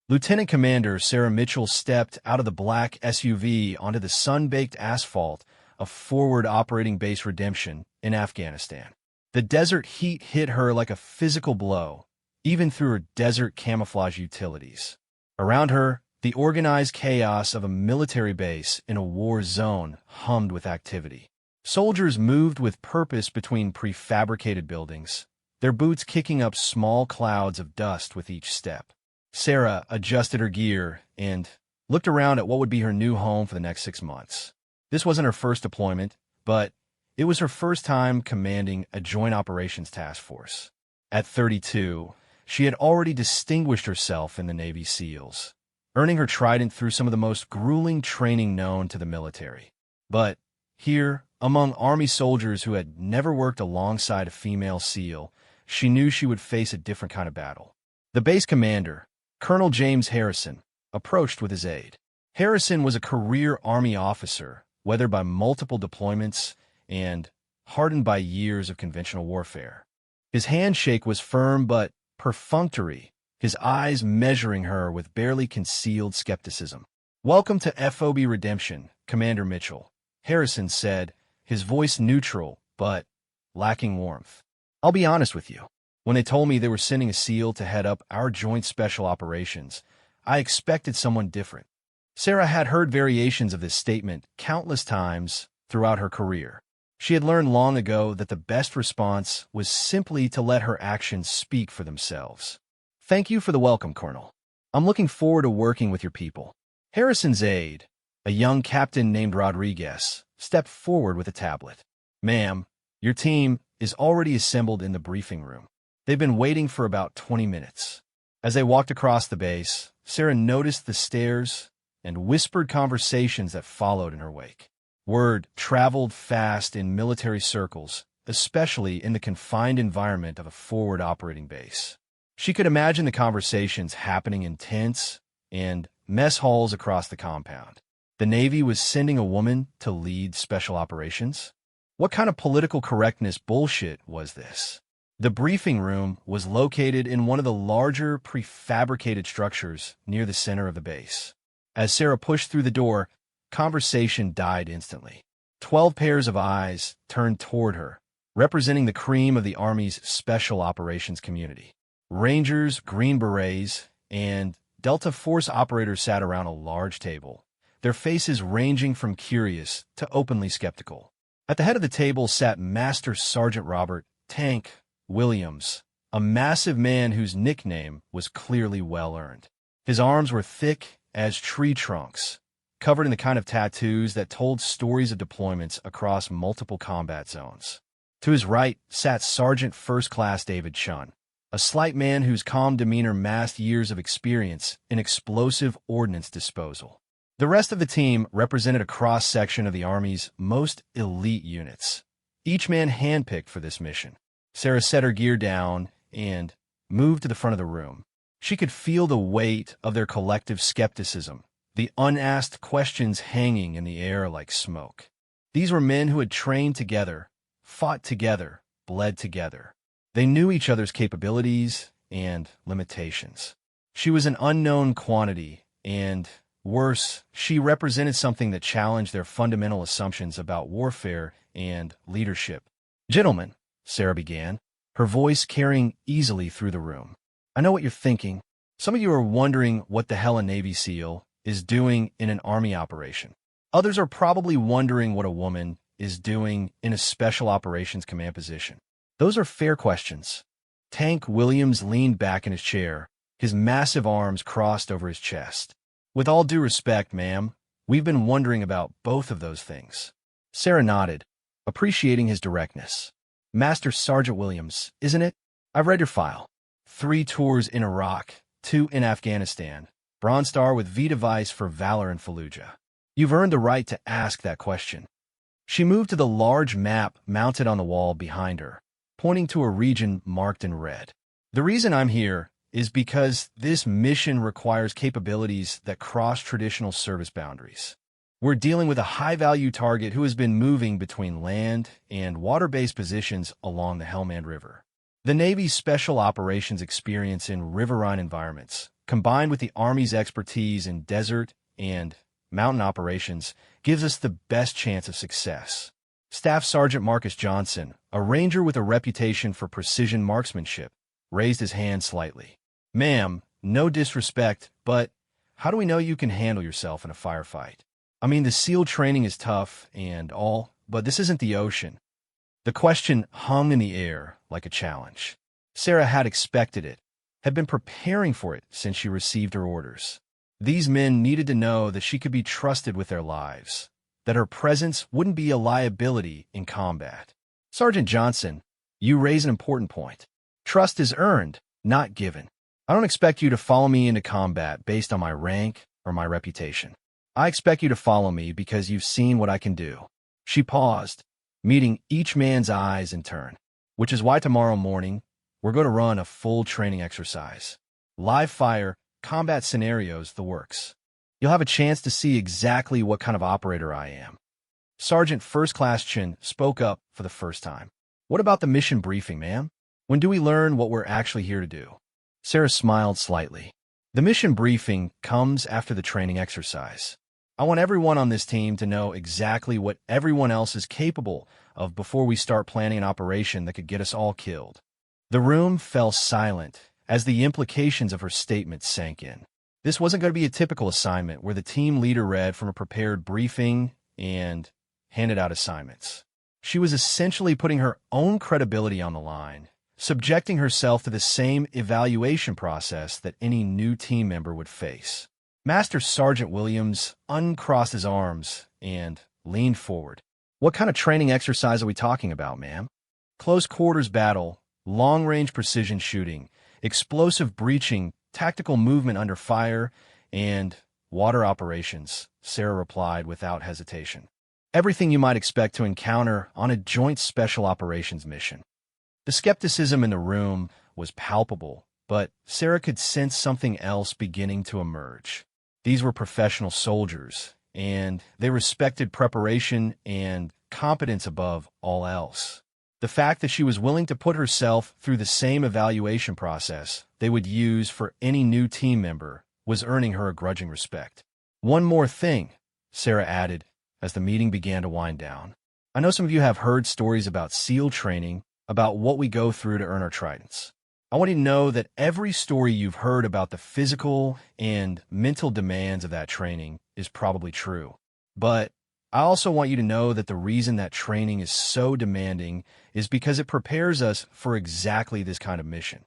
Lieutenant Commander Sarah Mitchell stepped out of the black SUV onto the sun-baked asphalt of Forward Operating Base Redemption in Afghanistan. The desert heat hit her like a physical blow, even through her desert camouflage utilities. Around her, the organized chaos of a military base in a war zone hummed with activity. Soldiers moved with purpose between prefabricated buildings, their boots kicking up small clouds of dust with each step. Sarah adjusted her gear and looked around at what would be her new home for the next 6 months. This wasn't her first deployment, but it was her first time commanding a joint operations task force. At 32, she had already distinguished herself in the Navy SEALs, earning her trident through some of the most grueling training known to the military. But here, among Army soldiers who had never worked alongside a female SEAL, she knew she would face a different kind of battle. The base commander, Colonel James Harrison, approached with his aide. Harrison was a career Army officer, weathered by multiple deployments and hardened by years of conventional warfare. His handshake was firm but perfunctory, his eyes measuring her with barely concealed skepticism. "Welcome to FOB Redemption, Commander Mitchell," Harrison said, his voice neutral but lacking warmth. "I'll be honest with you. When they told me they were sending a SEAL to head up our joint special operations, I expected someone different." Sarah had heard variations of this statement countless times throughout her career. She had learned long ago that the best response was simply to let her actions speak for themselves. "Thank you for the welcome, Colonel. I'm looking forward to working with your people." Harrison's aide, a young captain named Rodriguez, stepped forward with a tablet. "Ma'am, your team is already assembled in the briefing room. They've been waiting for about 20 minutes. As they walked across the base, Sarah noticed the stares and whispered conversations that followed in her wake. Word traveled fast in military circles, especially in the confined environment of a forward operating base. She could imagine the conversations happening in tents and mess halls across the compound. The Navy was sending a woman to lead special operations? What kind of political correctness bullshit was this? The briefing room was located in one of the larger prefabricated structures near the center of the base. As Sarah pushed through the door, conversation died instantly. 12 pairs of eyes turned toward her, representing the cream of the Army's special operations community. Rangers, Green Berets, and Delta Force operators sat around a large table, their faces ranging from curious to openly skeptical. At the head of the table sat Master Sergeant Robert Tank Williams, a massive man whose nickname was clearly well-earned. His arms were thick as tree trunks, covered in the kind of tattoos that told stories of deployments across multiple combat zones. To his right sat Sergeant First Class David Chun, a slight man whose calm demeanor masked years of experience in explosive ordnance disposal. The rest of the team represented a cross-section of the Army's most elite units, each man handpicked for this mission. Sarah set her gear down and moved to the front of the room. She could feel the weight of their collective skepticism, the unasked questions hanging in the air like smoke. These were men who had trained together, fought together, bled together. They knew each other's capabilities and limitations. She was an unknown quantity, and worse, she represented something that challenged their fundamental assumptions about warfare and leadership. "Gentlemen," Sarah began, her voice carrying easily through the room, "I know what you're thinking. Some of you are wondering what the hell a Navy SEAL is doing in an Army operation. Others are probably wondering what a woman is doing in a Special Operations Command position. Those are fair questions." Tank Williams leaned back in his chair, his massive arms crossed over his chest. "With all due respect, ma'am, we've been wondering about both of those things." Sarah nodded, appreciating his directness. "Master Sergeant Williams, isn't it? I've read your file. 3 tours in Iraq, 2 in Afghanistan. Bronze Star with V device for valor in Fallujah. You've earned the right to ask that question." She moved to the large map mounted on the wall behind her, pointing to a region marked in red. "The reason I'm here is because this mission requires capabilities that cross traditional service boundaries. We're dealing with a high-value target who has been moving between land and water-based positions along the Helmand River. The Navy's special operations experience in riverine environments, combined with the Army's expertise in desert and mountain operations, gives us the best chance of success. Staff Sergeant Marcus Johnson, a ranger with a reputation for precision marksmanship, raised his hand slightly. Ma'am, no disrespect, but how do we know you can handle yourself in a firefight? I mean, the SEAL training is tough and all, but this isn't the ocean. The question hung in the air like a challenge. Sarah had expected it, had been preparing for it since she received her orders. These men needed to know that she could be trusted with their lives, that her presence wouldn't be a liability in combat. Sergeant Johnson, you raise an important point. Trust is earned, not given. I don't expect you to follow me into combat based on my rank or my reputation. I expect you to follow me because you've seen what I can do. She paused, meeting each man's eyes in turn, which is why tomorrow morning, we're going to run a full training exercise. Live fire, combat scenarios, the works. You'll have a chance to see exactly what kind of operator I am. Sergeant First Class Chin spoke up for the first time. What about the mission briefing, ma'am? When do we learn what we're actually here to do? Sarah smiled slightly. The mission briefing comes after the training exercise. I want everyone on this team to know exactly what everyone else is capable of before we start planning an operation that could get us all killed. The room fell silent as the implications of her statement sank in. This wasn't going to be a typical assignment where the team leader read from a prepared briefing and handed out assignments. She was essentially putting her own credibility on the line, subjecting herself to the same evaluation process that any new team member would face. Master Sergeant Williams uncrossed his arms and leaned forward. What kind of training exercise are we talking about, ma'am? Close quarters battle, long-range precision shooting, explosive breaching, tactical movement under fire, and water operations, Sarah replied without hesitation. Everything you might expect to encounter on a joint special operations mission. The skepticism in the room was palpable, but Sarah could sense something else beginning to emerge. These were professional soldiers, and they respected preparation and competence above all else. The fact that she was willing to put herself through the same evaluation process they would use for any new team member was earning her a grudging respect. One more thing, Sarah added as the meeting began to wind down. I know some of you have heard stories about SEAL training, about what we go through to earn our tridents. I want you to know that every story you've heard about the physical and mental demands of that training is probably true. But I also want you to know that the reason that training is so demanding is because it prepares us for exactly this kind of mission.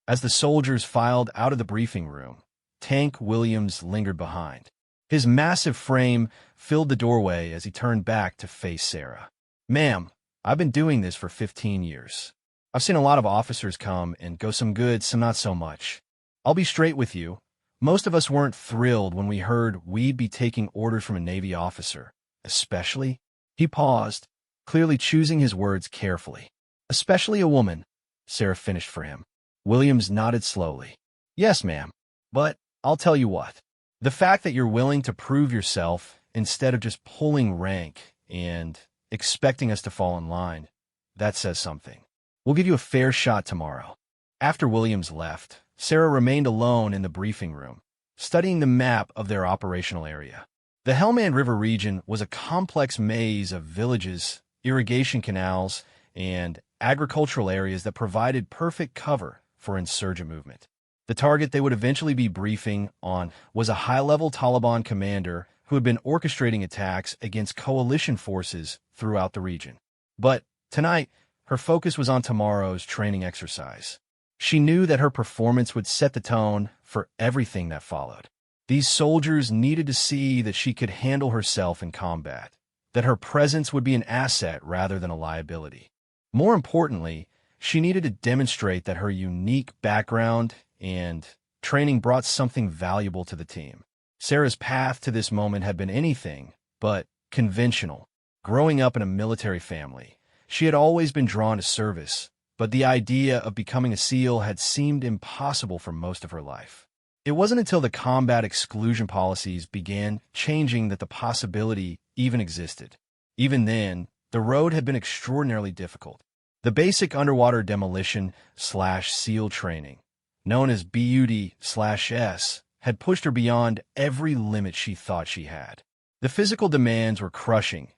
As the soldiers filed out of the briefing room, Tank Williams lingered behind. His massive frame filled the doorway as he turned back to face Sarah. Ma'am, I've been doing this for 15 years. I've seen a lot of officers come and go, some good, some not so much. I'll be straight with you. Most of us weren't thrilled when we heard we'd be taking orders from a Navy officer. Especially, he paused, clearly choosing his words carefully. Especially a woman, Sarah finished for him. Williams nodded slowly. Yes, ma'am, but I'll tell you what. The fact that you're willing to prove yourself instead of just pulling rank and expecting us to fall in line, that says something. We'll give you a fair shot tomorrow. After Williams left, Sarah remained alone in the briefing room, studying the map of their operational area. The Helmand River region was a complex maze of villages, irrigation canals, and agricultural areas that provided perfect cover for insurgent movement. The target they would eventually be briefing on was a high-level Taliban commander who had been orchestrating attacks against coalition forces throughout the region. But tonight, her focus was on tomorrow's training exercise. She knew that her performance would set the tone for everything that followed. These soldiers needed to see that she could handle herself in combat, that her presence would be an asset rather than a liability. More importantly, she needed to demonstrate that her unique background and training brought something valuable to the team. Sarah's path to this moment had been anything but conventional. Growing up in a military family, she had always been drawn to service, but the idea of becoming a SEAL had seemed impossible for most of her life. It wasn't until the combat exclusion policies began changing that the possibility even existed. Even then, the road had been extraordinarily difficult. The basic underwater demolition/SEAL training, known as BUD/S, had pushed her beyond every limit she thought she had. The physical demands were crushing.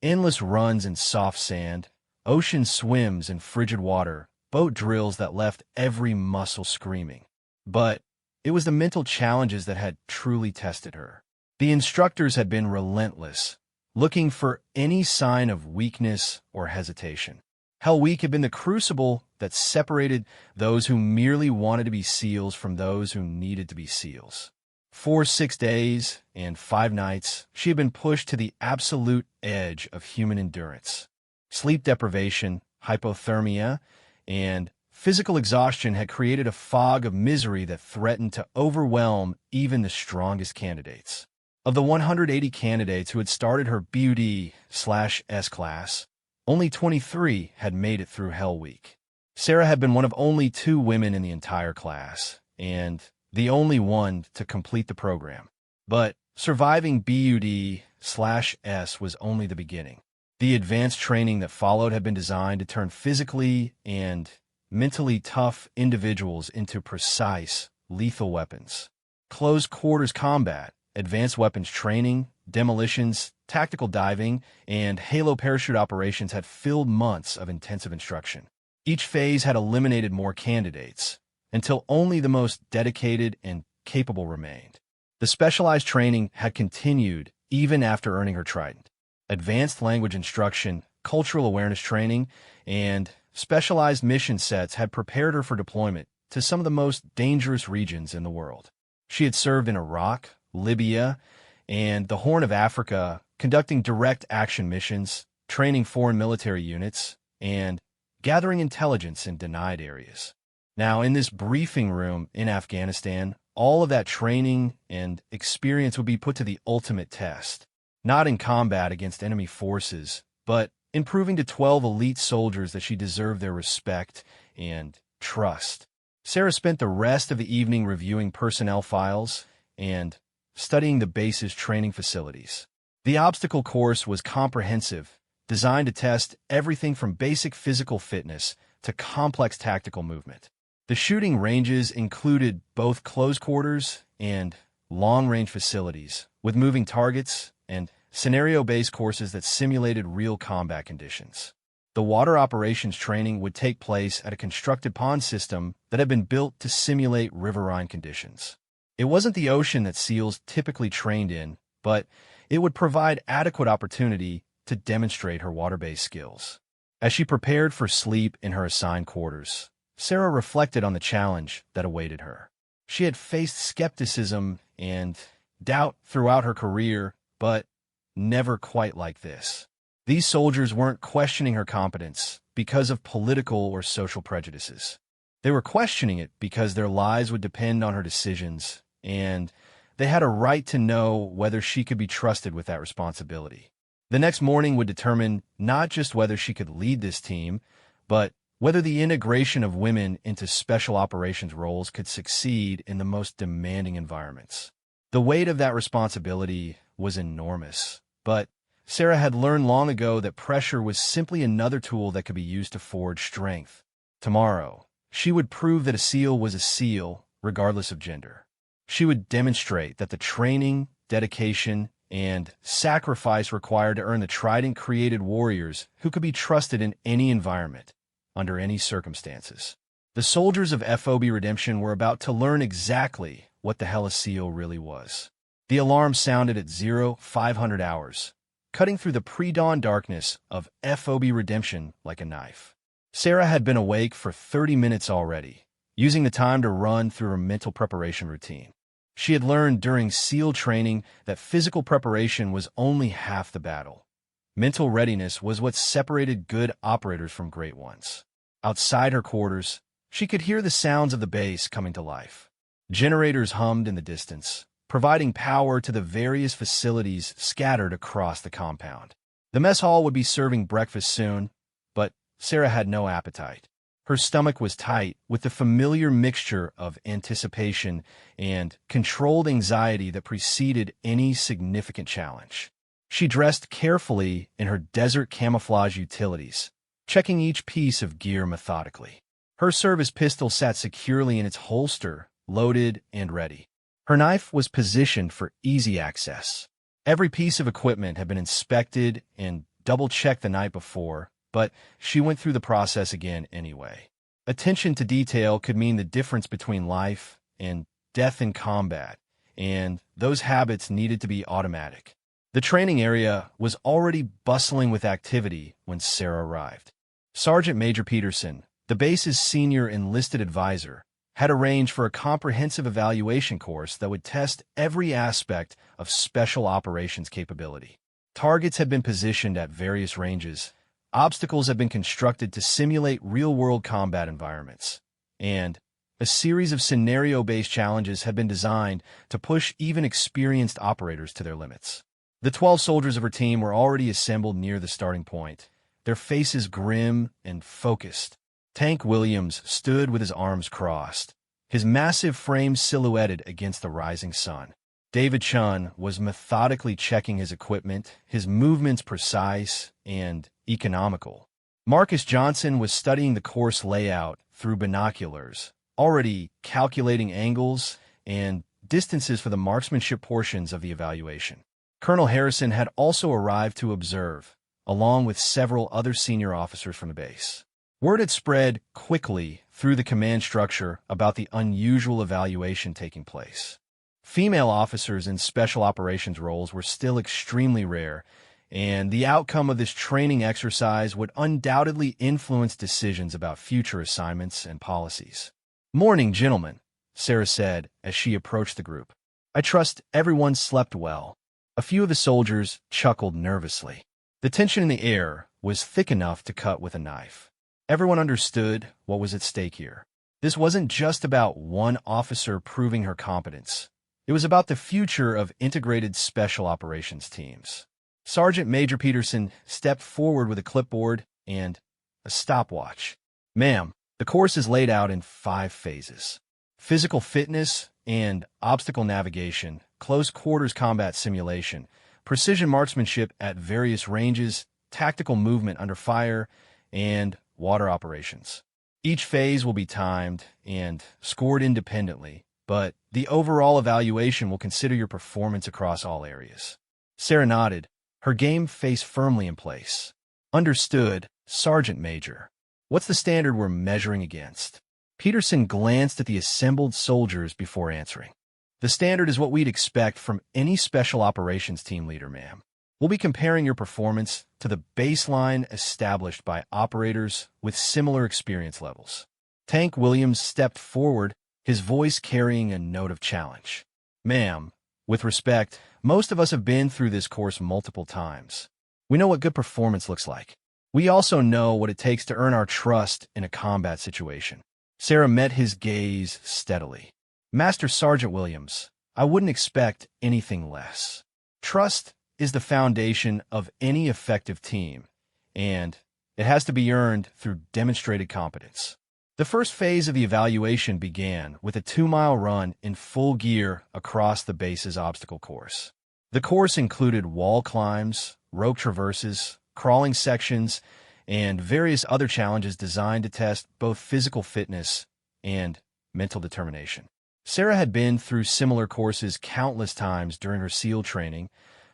Endless runs in soft sand, ocean swims in frigid water, boat drills that left every muscle screaming. But it was the mental challenges that had truly tested her. The instructors had been relentless, looking for any sign of weakness or hesitation. Hell Week had been the crucible that separated those who merely wanted to be SEALs from those who needed to be SEALs. For 6 days and 5 nights, she had been pushed to the absolute edge of human endurance. Sleep deprivation, hypothermia, and physical exhaustion had created a fog of misery that threatened to overwhelm even the strongest candidates. Of the 180 candidates who had started her BUD/S class, only 23 had made it through Hell Week. Sarah had been one of only 2 women in the entire class, and the only one to complete the program. But surviving BUD/S was only the beginning. The advanced training that followed had been designed to turn physically and mentally tough individuals into precise, lethal weapons. Close quarters combat, advanced weapons training, demolitions, tactical diving, and Halo parachute operations had filled months of intensive instruction. Each phase had eliminated more candidates, until only the most dedicated and capable remained. The specialized training had continued even after earning her Trident. Advanced language instruction, cultural awareness training, and specialized mission sets had prepared her for deployment to some of the most dangerous regions in the world. She had served in Iraq, Libya, and the Horn of Africa, conducting direct action missions, training foreign military units, and gathering intelligence in denied areas. Now, in this briefing room in Afghanistan, all of that training and experience would be put to the ultimate test, not in combat against enemy forces, but in proving to 12 elite soldiers that she deserved their respect and trust. Sarah spent the rest of the evening reviewing personnel files and studying the base's training facilities. The obstacle course was comprehensive, designed to test everything from basic physical fitness to complex tactical movement. The shooting ranges included both close quarters and long-range facilities, with moving targets and scenario-based courses that simulated real combat conditions. The water operations training would take place at a constructed pond system that had been built to simulate riverine conditions. It wasn't the ocean that SEALs typically trained in, but it would provide adequate opportunity to demonstrate her water-based skills. As she prepared for sleep in her assigned quarters, Sarah reflected on the challenge that awaited her. She had faced skepticism and doubt throughout her career, but never quite like this. These soldiers weren't questioning her competence because of political or social prejudices. They were questioning it because their lives would depend on her decisions, and they had a right to know whether she could be trusted with that responsibility. The next morning would determine not just whether she could lead this team, but whether the integration of women into special operations roles could succeed in the most demanding environments. The weight of that responsibility was enormous, but Sarah had learned long ago that pressure was simply another tool that could be used to forge strength. Tomorrow, she would prove that a SEAL was a SEAL, regardless of gender. She would demonstrate that the training, dedication, and sacrifice required to earn the Trident-created warriors who could be trusted in any environment, under any circumstances. The soldiers of FOB Redemption were about to learn exactly what the hell a SEAL really was. The alarm sounded at 0500 hours, cutting through the pre-dawn darkness of FOB Redemption like a knife. Sarah had been awake for 30 minutes already, using the time to run through her mental preparation routine. She had learned during SEAL training that physical preparation was only half the battle. Mental readiness was what separated good operators from great ones. Outside her quarters, she could hear the sounds of the base coming to life. Generators hummed in the distance, providing power to the various facilities scattered across the compound. The mess hall would be serving breakfast soon, but Sarah had no appetite. Her stomach was tight with the familiar mixture of anticipation and controlled anxiety that preceded any significant challenge. She dressed carefully in her desert camouflage utilities, checking each piece of gear methodically. Her service pistol sat securely in its holster, loaded and ready. Her knife was positioned for easy access. Every piece of equipment had been inspected and double-checked the night before, but she went through the process again anyway. Attention to detail could mean the difference between life and death in combat, and those habits needed to be automatic. The training area was already bustling with activity when Sarah arrived. Sergeant Major Peterson, the base's senior enlisted advisor, had arranged for a comprehensive evaluation course that would test every aspect of special operations capability. Targets had been positioned at various ranges, obstacles had been constructed to simulate real-world combat environments, and a series of scenario-based challenges had been designed to push even experienced operators to their limits. The 12 soldiers of her team were already assembled near the starting point, their faces grim and focused. Tank Williams stood with his arms crossed, his massive frame silhouetted against the rising sun. David Chun was methodically checking his equipment, his movements precise and economical. Marcus Johnson was studying the course layout through binoculars, already calculating angles and distances for the marksmanship portions of the evaluation. Colonel Harrison had also arrived to observe, along with several other senior officers from the base. Word had spread quickly through the command structure about the unusual evaluation taking place. Female officers in special operations roles were still extremely rare, and the outcome of this training exercise would undoubtedly influence decisions about future assignments and policies. "Morning, gentlemen," Sarah said as she approached the group. "I trust everyone slept well." A few of the soldiers chuckled nervously. The tension in the air was thick enough to cut with a knife. Everyone understood what was at stake here. This wasn't just about one officer proving her competence. It was about the future of integrated special operations teams. Sergeant Major Peterson stepped forward with a clipboard and a stopwatch. "Ma'am, the course is laid out in 5 phases. Physical fitness and obstacle navigation, close quarters combat simulation, precision marksmanship at various ranges, tactical movement under fire, and water operations. Each phase will be timed and scored independently, but the overall evaluation will consider your performance across all areas." Sarah nodded, her game face firmly in place. "Understood, Sergeant Major. What's the standard we're measuring against?" Peterson glanced at the assembled soldiers before answering. "The standard is what we'd expect from any special operations team leader, ma'am. We'll be comparing your performance to the baseline established by operators with similar experience levels." Tank Williams stepped forward, his voice carrying a note of challenge. "Ma'am, with respect, most of us have been through this course multiple times. We know what good performance looks like. We also know what it takes to earn our trust in a combat situation." Sarah met his gaze steadily. "Master Sergeant Williams, I wouldn't expect anything less. Trust is the foundation of any effective team, and it has to be earned through demonstrated competence." The first phase of the evaluation began with a 2-mile run in full gear across the base's obstacle course. The course included wall climbs, rope traverses, crawling sections, and various other challenges designed to test both physical fitness and mental determination. Sarah had been through similar courses countless times during her SEAL training,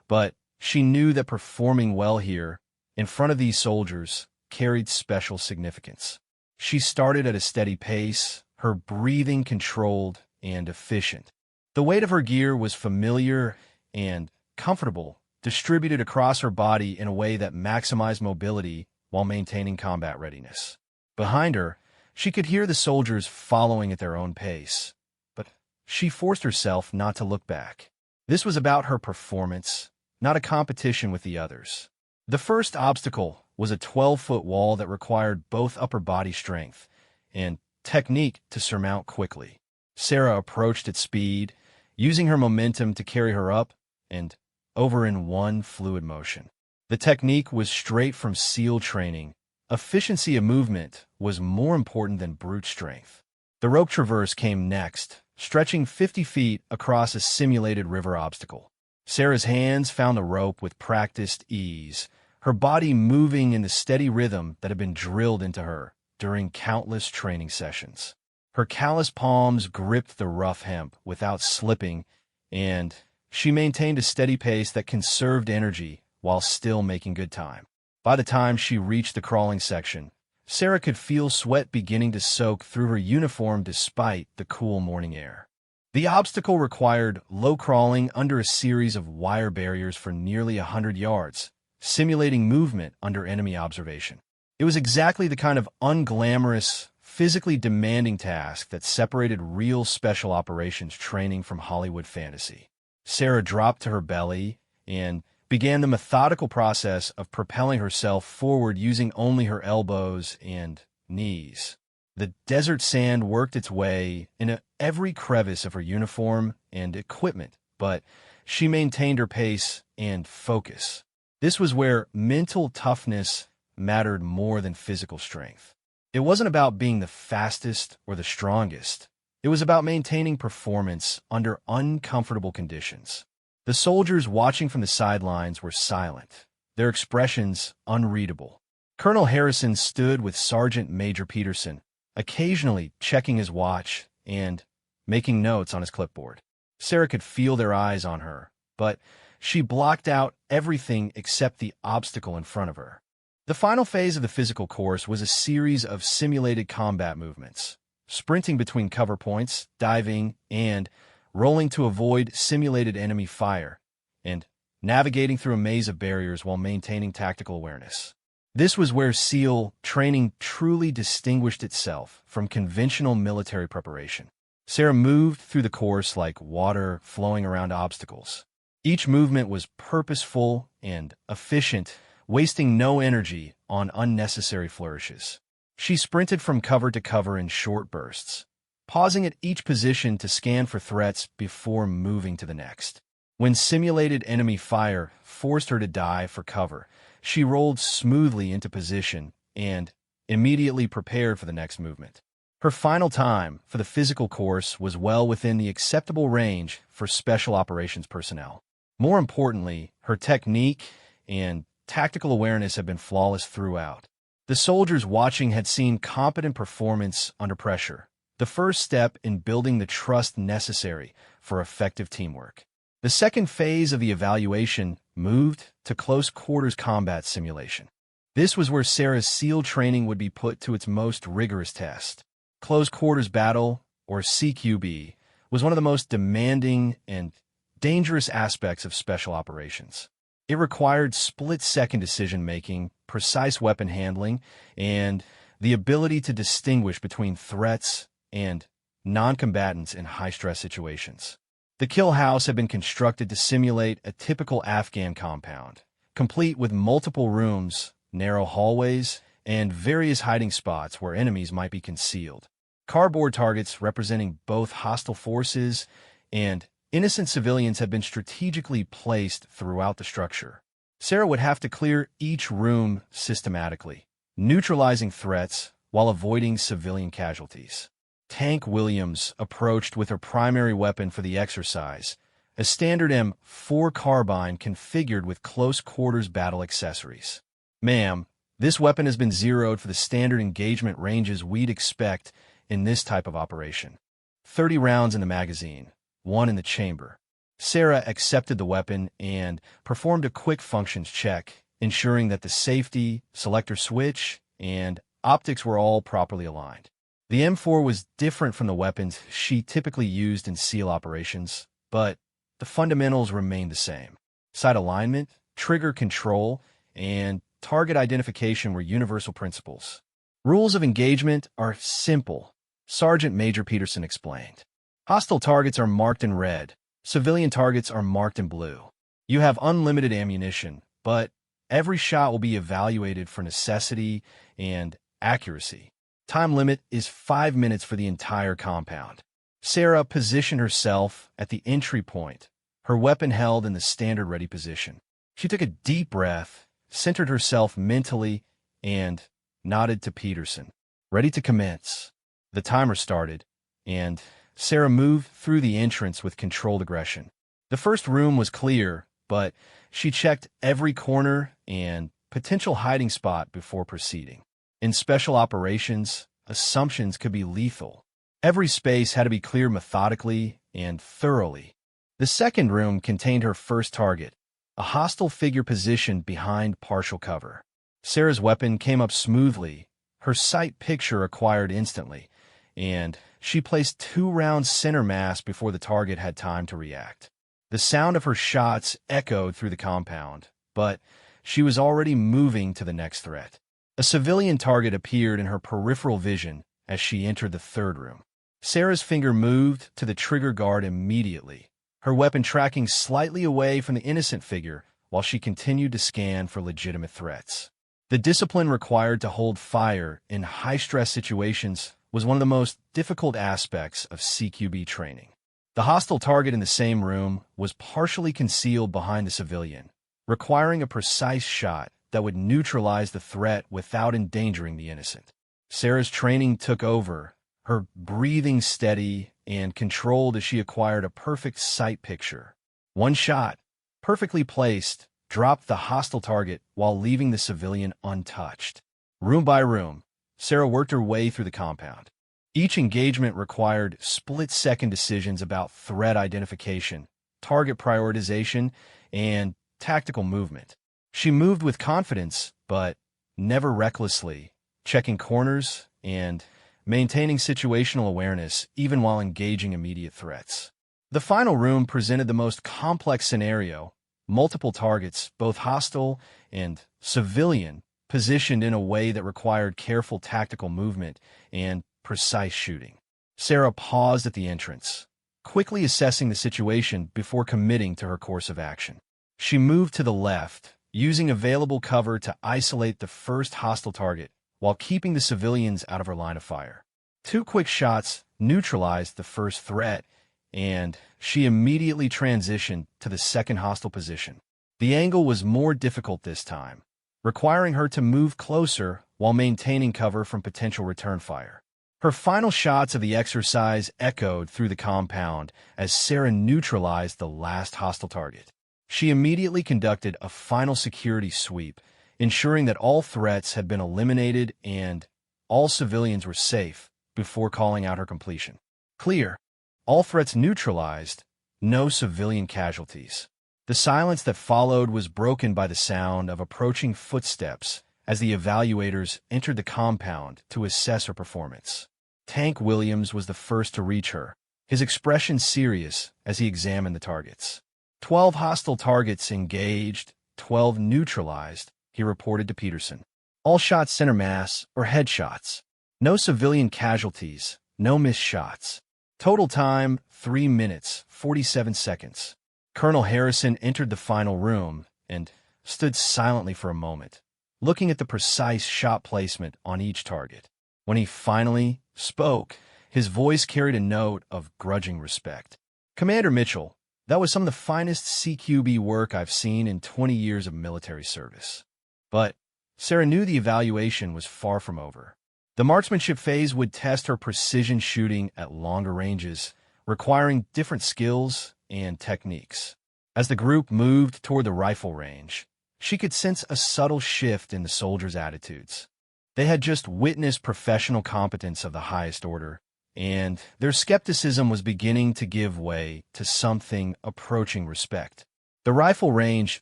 but she knew that performing well here, in front of these soldiers, carried special significance. She started at a steady pace, her breathing controlled and efficient. The weight of her gear was familiar and comfortable, distributed across her body in a way that maximized mobility while maintaining combat readiness. Behind her, she could hear the soldiers following at their own pace, but she forced herself not to look back. This was about her performance, not a competition with the others. The first obstacle was a 12-foot wall that required both upper body strength and technique to surmount quickly. Sarah approached at speed, using her momentum to carry her up and over in one fluid motion. The technique was straight from SEAL training. Efficiency of movement was more important than brute strength. The rope traverse came next, stretching 50 feet across a simulated river obstacle. Sarah's hands found the rope with practiced ease, her body moving in the steady rhythm that had been drilled into her, during countless training sessions. Her callous palms gripped the rough hemp without slipping, and she maintained a steady pace that conserved energy while still making good time. By the time she reached the crawling section, Sarah could feel sweat beginning to soak through her uniform despite the cool morning air. The obstacle required low crawling under a series of wire barriers for nearly 100 yards, simulating movement under enemy observation. It was exactly the kind of unglamorous, physically demanding task that separated real special operations training from Hollywood fantasy. Sarah dropped to her belly and began the methodical process of propelling herself forward using only her elbows and knees. The desert sand worked its way into every crevice of her uniform and equipment, but she maintained her pace and focus. This was where mental toughness mattered more than physical strength. It wasn't about being the fastest or the strongest. It was about maintaining performance under uncomfortable conditions. The soldiers watching from the sidelines were silent, their expressions unreadable. Colonel Harrison stood with Sergeant Major Peterson, occasionally checking his watch and making notes on his clipboard. Sarah could feel their eyes on her, but she blocked out everything except the obstacle in front of her. The final phase of the physical course was a series of simulated combat movements, sprinting between cover points, diving, and rolling to avoid simulated enemy fire, and navigating through a maze of barriers while maintaining tactical awareness. This was where SEAL training truly distinguished itself from conventional military preparation. Sarah moved through the course like water flowing around obstacles. Each movement was purposeful and efficient, wasting no energy on unnecessary flourishes. She sprinted from cover to cover in short bursts, pausing at each position to scan for threats before moving to the next. When simulated enemy fire forced her to dive for cover, she rolled smoothly into position and immediately prepared for the next movement. Her final time for the physical course was well within the acceptable range for special operations personnel. More importantly, her technique and tactical awareness had been flawless throughout. The soldiers watching had seen competent performance under pressure, the first step in building the trust necessary for effective teamwork. The second phase of the evaluation moved to close quarters combat simulation. This was where Sarah's SEAL training would be put to its most rigorous test. Close quarters battle, or CQB, was one of the most demanding and dangerous aspects of special operations. It required split-second decision-making, precise weapon handling, and the ability to distinguish between threats and non-combatants in high-stress situations. The kill house had been constructed to simulate a typical Afghan compound, complete with multiple rooms, narrow hallways, and various hiding spots where enemies might be concealed. Cardboard targets representing both hostile forces and innocent civilians had been strategically placed throughout the structure. Sarah would have to clear each room systematically, neutralizing threats while avoiding civilian casualties. Tank Williams approached with her primary weapon for the exercise, a standard M4 carbine configured with close-quarters battle accessories. "Ma'am, this weapon has been zeroed for the standard engagement ranges we'd expect in this type of operation. 30 rounds in the magazine, 1 in the chamber." Sarah accepted the weapon and performed a quick functions check, ensuring that the safety, selector switch, and optics were all properly aligned. The M4 was different from the weapons she typically used in SEAL operations, but the fundamentals remained the same. Sight alignment, trigger control, and target identification were universal principles. "Rules of engagement are simple," Sergeant Major Peterson explained. "Hostile targets are marked in red. Civilian targets are marked in blue. You have unlimited ammunition, but every shot will be evaluated for necessity and accuracy. Time limit is 5 minutes for the entire compound." Sarah positioned herself at the entry point, her weapon held in the standard ready position. She took a deep breath, centered herself mentally, and nodded to Peterson. "Ready to commence." The timer started, and Sarah moved through the entrance with controlled aggression. The first room was clear, but she checked every corner and potential hiding spot before proceeding. In special operations, assumptions could be lethal. Every space had to be cleared methodically and thoroughly. The second room contained her first target, a hostile figure positioned behind partial cover. Sarah's weapon came up smoothly, her sight picture acquired instantly, and she placed 2 rounds center mass before the target had time to react. The sound of her shots echoed through the compound, but she was already moving to the next threat. A civilian target appeared in her peripheral vision as she entered the third room. Sarah's finger moved to the trigger guard immediately, her weapon tracking slightly away from the innocent figure while she continued to scan for legitimate threats. The discipline required to hold fire in high-stress situations was one of the most difficult aspects of CQB training. The hostile target in the same room was partially concealed behind the civilian, requiring a precise shot that would neutralize the threat without endangering the innocent. Sarah's training took over, her breathing steady and controlled as she acquired a perfect sight picture. One shot, perfectly placed, dropped the hostile target while leaving the civilian untouched. Room by room, Sarah worked her way through the compound. Each engagement required split-second decisions about threat identification, target prioritization, and tactical movement. She moved with confidence, but never recklessly, checking corners and maintaining situational awareness even while engaging immediate threats. The final room presented the most complex scenario, multiple targets, both hostile and civilian, positioned in a way that required careful tactical movement and precise shooting. Sarah paused at the entrance, quickly assessing the situation before committing to her course of action. She moved to the left, using available cover to isolate the first hostile target while keeping the civilians out of her line of fire. 2 quick shots neutralized the first threat, and she immediately transitioned to the second hostile position. The angle was more difficult this time, requiring her to move closer while maintaining cover from potential return fire. Her final shots of the exercise echoed through the compound as Sarah neutralized the last hostile target. She immediately conducted a final security sweep, ensuring that all threats had been eliminated and all civilians were safe before calling out her completion. Clear. All threats neutralized, no civilian casualties. The silence that followed was broken by the sound of approaching footsteps as the evaluators entered the compound to assess her performance. Tank Williams was the first to reach her, his expression serious as he examined the targets. 12 hostile targets engaged, 12 neutralized, he reported to Peterson. All shots center mass or headshots. No civilian casualties, no missed shots. Total time, 3 minutes, 47 seconds. Colonel Harrison entered the final room and stood silently for a moment, looking at the precise shot placement on each target. When he finally spoke, his voice carried a note of grudging respect. Commander Mitchell, that was some of the finest CQB work I've seen in 20 years of military service. But Sarah knew the evaluation was far from over. The marksmanship phase would test her precision shooting at longer ranges, requiring different skills and techniques. As the group moved toward the rifle range, she could sense a subtle shift in the soldiers' attitudes. They had just witnessed professional competence of the highest order, and their skepticism was beginning to give way to something approaching respect. The rifle range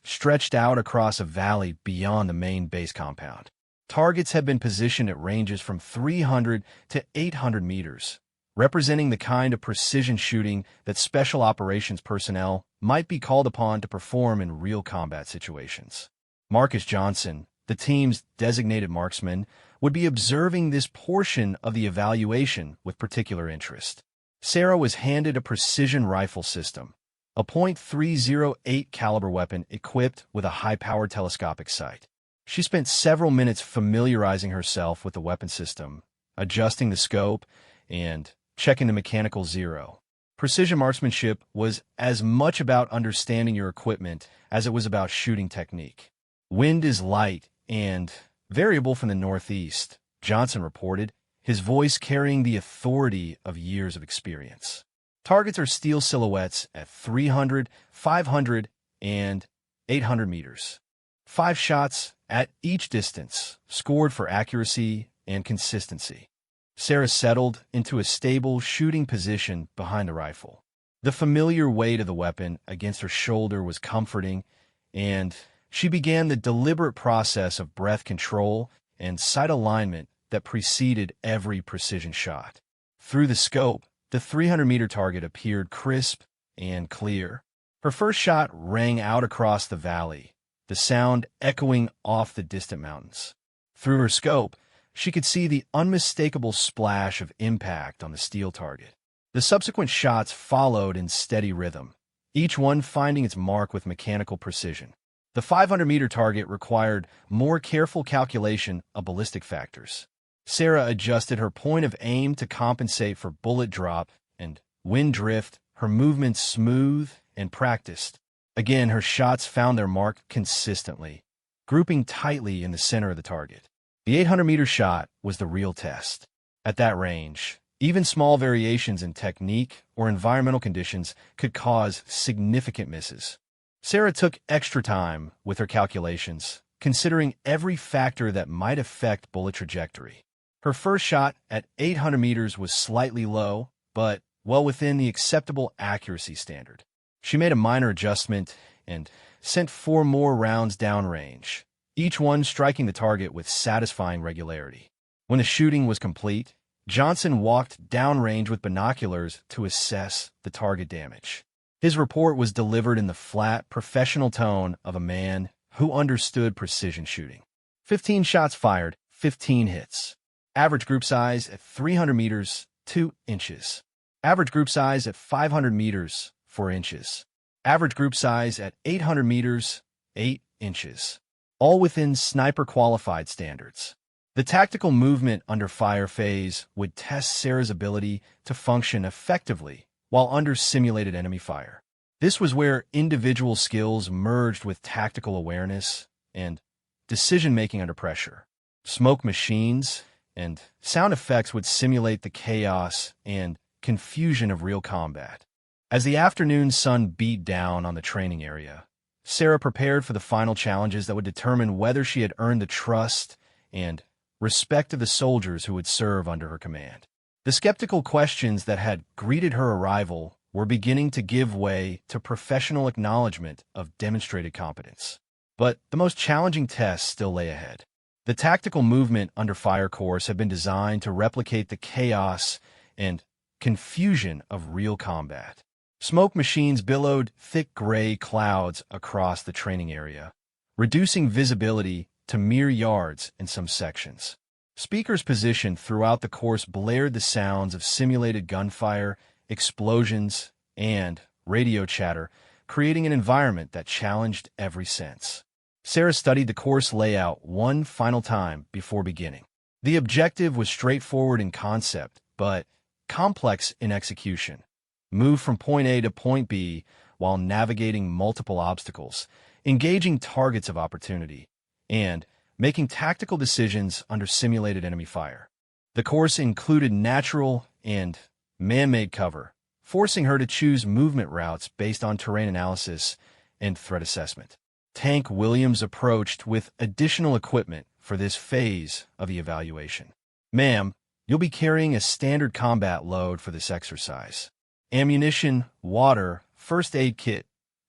stretched out across a valley beyond the main base compound. Targets had been positioned at ranges from 300 to 800 meters, representing the kind of precision shooting that special operations personnel might be called upon to perform in real combat situations. Marcus Johnson, the team's designated marksman, would be observing this portion of the evaluation with particular interest. Sarah was handed a precision rifle system, a .308 caliber weapon equipped with a high-powered telescopic sight. She spent several minutes familiarizing herself with the weapon system, adjusting the scope, and checking the mechanical zero. Precision marksmanship was as much about understanding your equipment as it was about shooting technique. Wind is light and variable from the northeast, Johnson reported, his voice carrying the authority of years of experience. Targets are steel silhouettes at 300, 500, and 800 meters. 5 shots at each distance, scored for accuracy and consistency. Sarah settled into a stable shooting position behind the rifle. The familiar weight of the weapon against her shoulder was comforting, and she began the deliberate process of breath control and sight alignment that preceded every precision shot. Through the scope, the 300-meter target appeared crisp and clear. Her first shot rang out across the valley, the sound echoing off the distant mountains. Through her scope, she could see the unmistakable splash of impact on the steel target. The subsequent shots followed in steady rhythm, each one finding its mark with mechanical precision. The 500-meter target required more careful calculation of ballistic factors. Sarah adjusted her point of aim to compensate for bullet drop and wind drift, her movements smooth and practiced. Again, her shots found their mark consistently, grouping tightly in the center of the target. The 800-meter shot was the real test. At that range, even small variations in technique or environmental conditions could cause significant misses. Sarah took extra time with her calculations, considering every factor that might affect bullet trajectory. Her first shot at 800 meters was slightly low, but well within the acceptable accuracy standard. She made a minor adjustment and sent 4 more rounds downrange, each one striking the target with satisfying regularity. When the shooting was complete, Johnson walked downrange with binoculars to assess the target damage. His report was delivered in the flat, professional tone of a man who understood precision shooting. 15 shots fired, 15 hits. Average group size at 300 meters, 2 inches. Average group size at 500 meters, 4 inches. Average group size at 800 meters, 8 inches. All within sniper-qualified standards. The tactical movement under fire phase would test Sarah's ability to function effectively while under simulated enemy fire. This was where individual skills merged with tactical awareness and decision-making under pressure. Smoke machines and sound effects would simulate the chaos and confusion of real combat. As the afternoon sun beat down on the training area, Sarah prepared for the final challenges that would determine whether she had earned the trust and respect of the soldiers who would serve under her command. The skeptical questions that had greeted her arrival were beginning to give way to professional acknowledgement of demonstrated competence. But the most challenging test still lay ahead. The tactical movement under fire course had been designed to replicate the chaos and confusion of real combat. Smoke machines billowed thick gray clouds across the training area, reducing visibility to mere yards in some sections. Speakers positioned throughout the course blared the sounds of simulated gunfire, explosions, and radio chatter, creating an environment that challenged every sense. Sarah studied the course layout one final time before beginning. The objective was straightforward in concept, but complex in execution. Move from point A to point B while navigating multiple obstacles, engaging targets of opportunity, and making tactical decisions under simulated enemy fire. The course included natural and man-made cover, forcing her to choose movement routes based on terrain analysis and threat assessment. Tank Williams approached with additional equipment for this phase of the evaluation. "Ma'am, you'll be carrying a standard combat load for this exercise. Ammunition, water, first aid kit,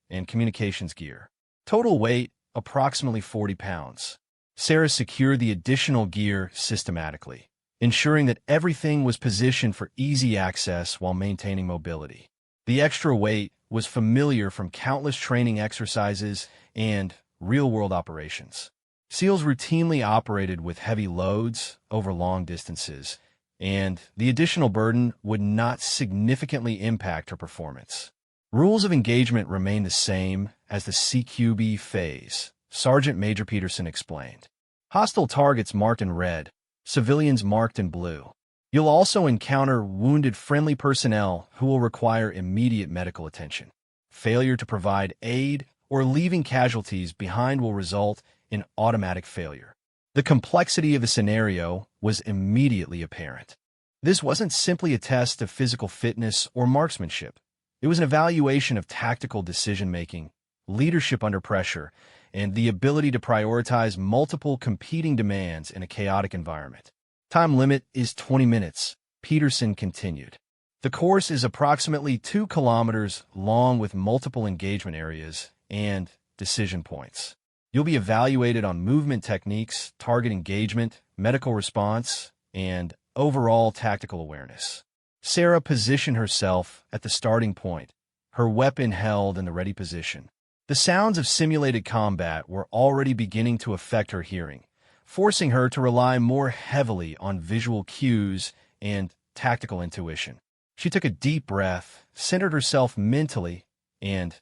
and communications gear. Total weight, approximately 40 pounds. Sarah secured the additional gear systematically, ensuring that everything was positioned for easy access while maintaining mobility. The extra weight was familiar from countless training exercises and real-world operations. SEALs routinely operated with heavy loads over long distances, and the additional burden would not significantly impact her performance. Rules of engagement remain the same as the CQB phase, Sergeant Major Peterson explained. Hostile targets marked in red, civilians marked in blue. You'll also encounter wounded friendly personnel who will require immediate medical attention. Failure to provide aid or leaving casualties behind will result in automatic failure. The complexity of the scenario was immediately apparent. This wasn't simply a test of physical fitness or marksmanship. It was an evaluation of tactical decision-making, leadership under pressure, and the ability to prioritize multiple competing demands in a chaotic environment. Time limit is 20 minutes, Peterson continued. The course is approximately 2 kilometers long with multiple engagement areas and decision points. You'll be evaluated on movement techniques, target engagement, medical response, and overall tactical awareness. Sarah positioned herself at the starting point, her weapon held in the ready position. The sounds of simulated combat were already beginning to affect her hearing, forcing her to rely more heavily on visual cues and tactical intuition. She took a deep breath, centered herself mentally, and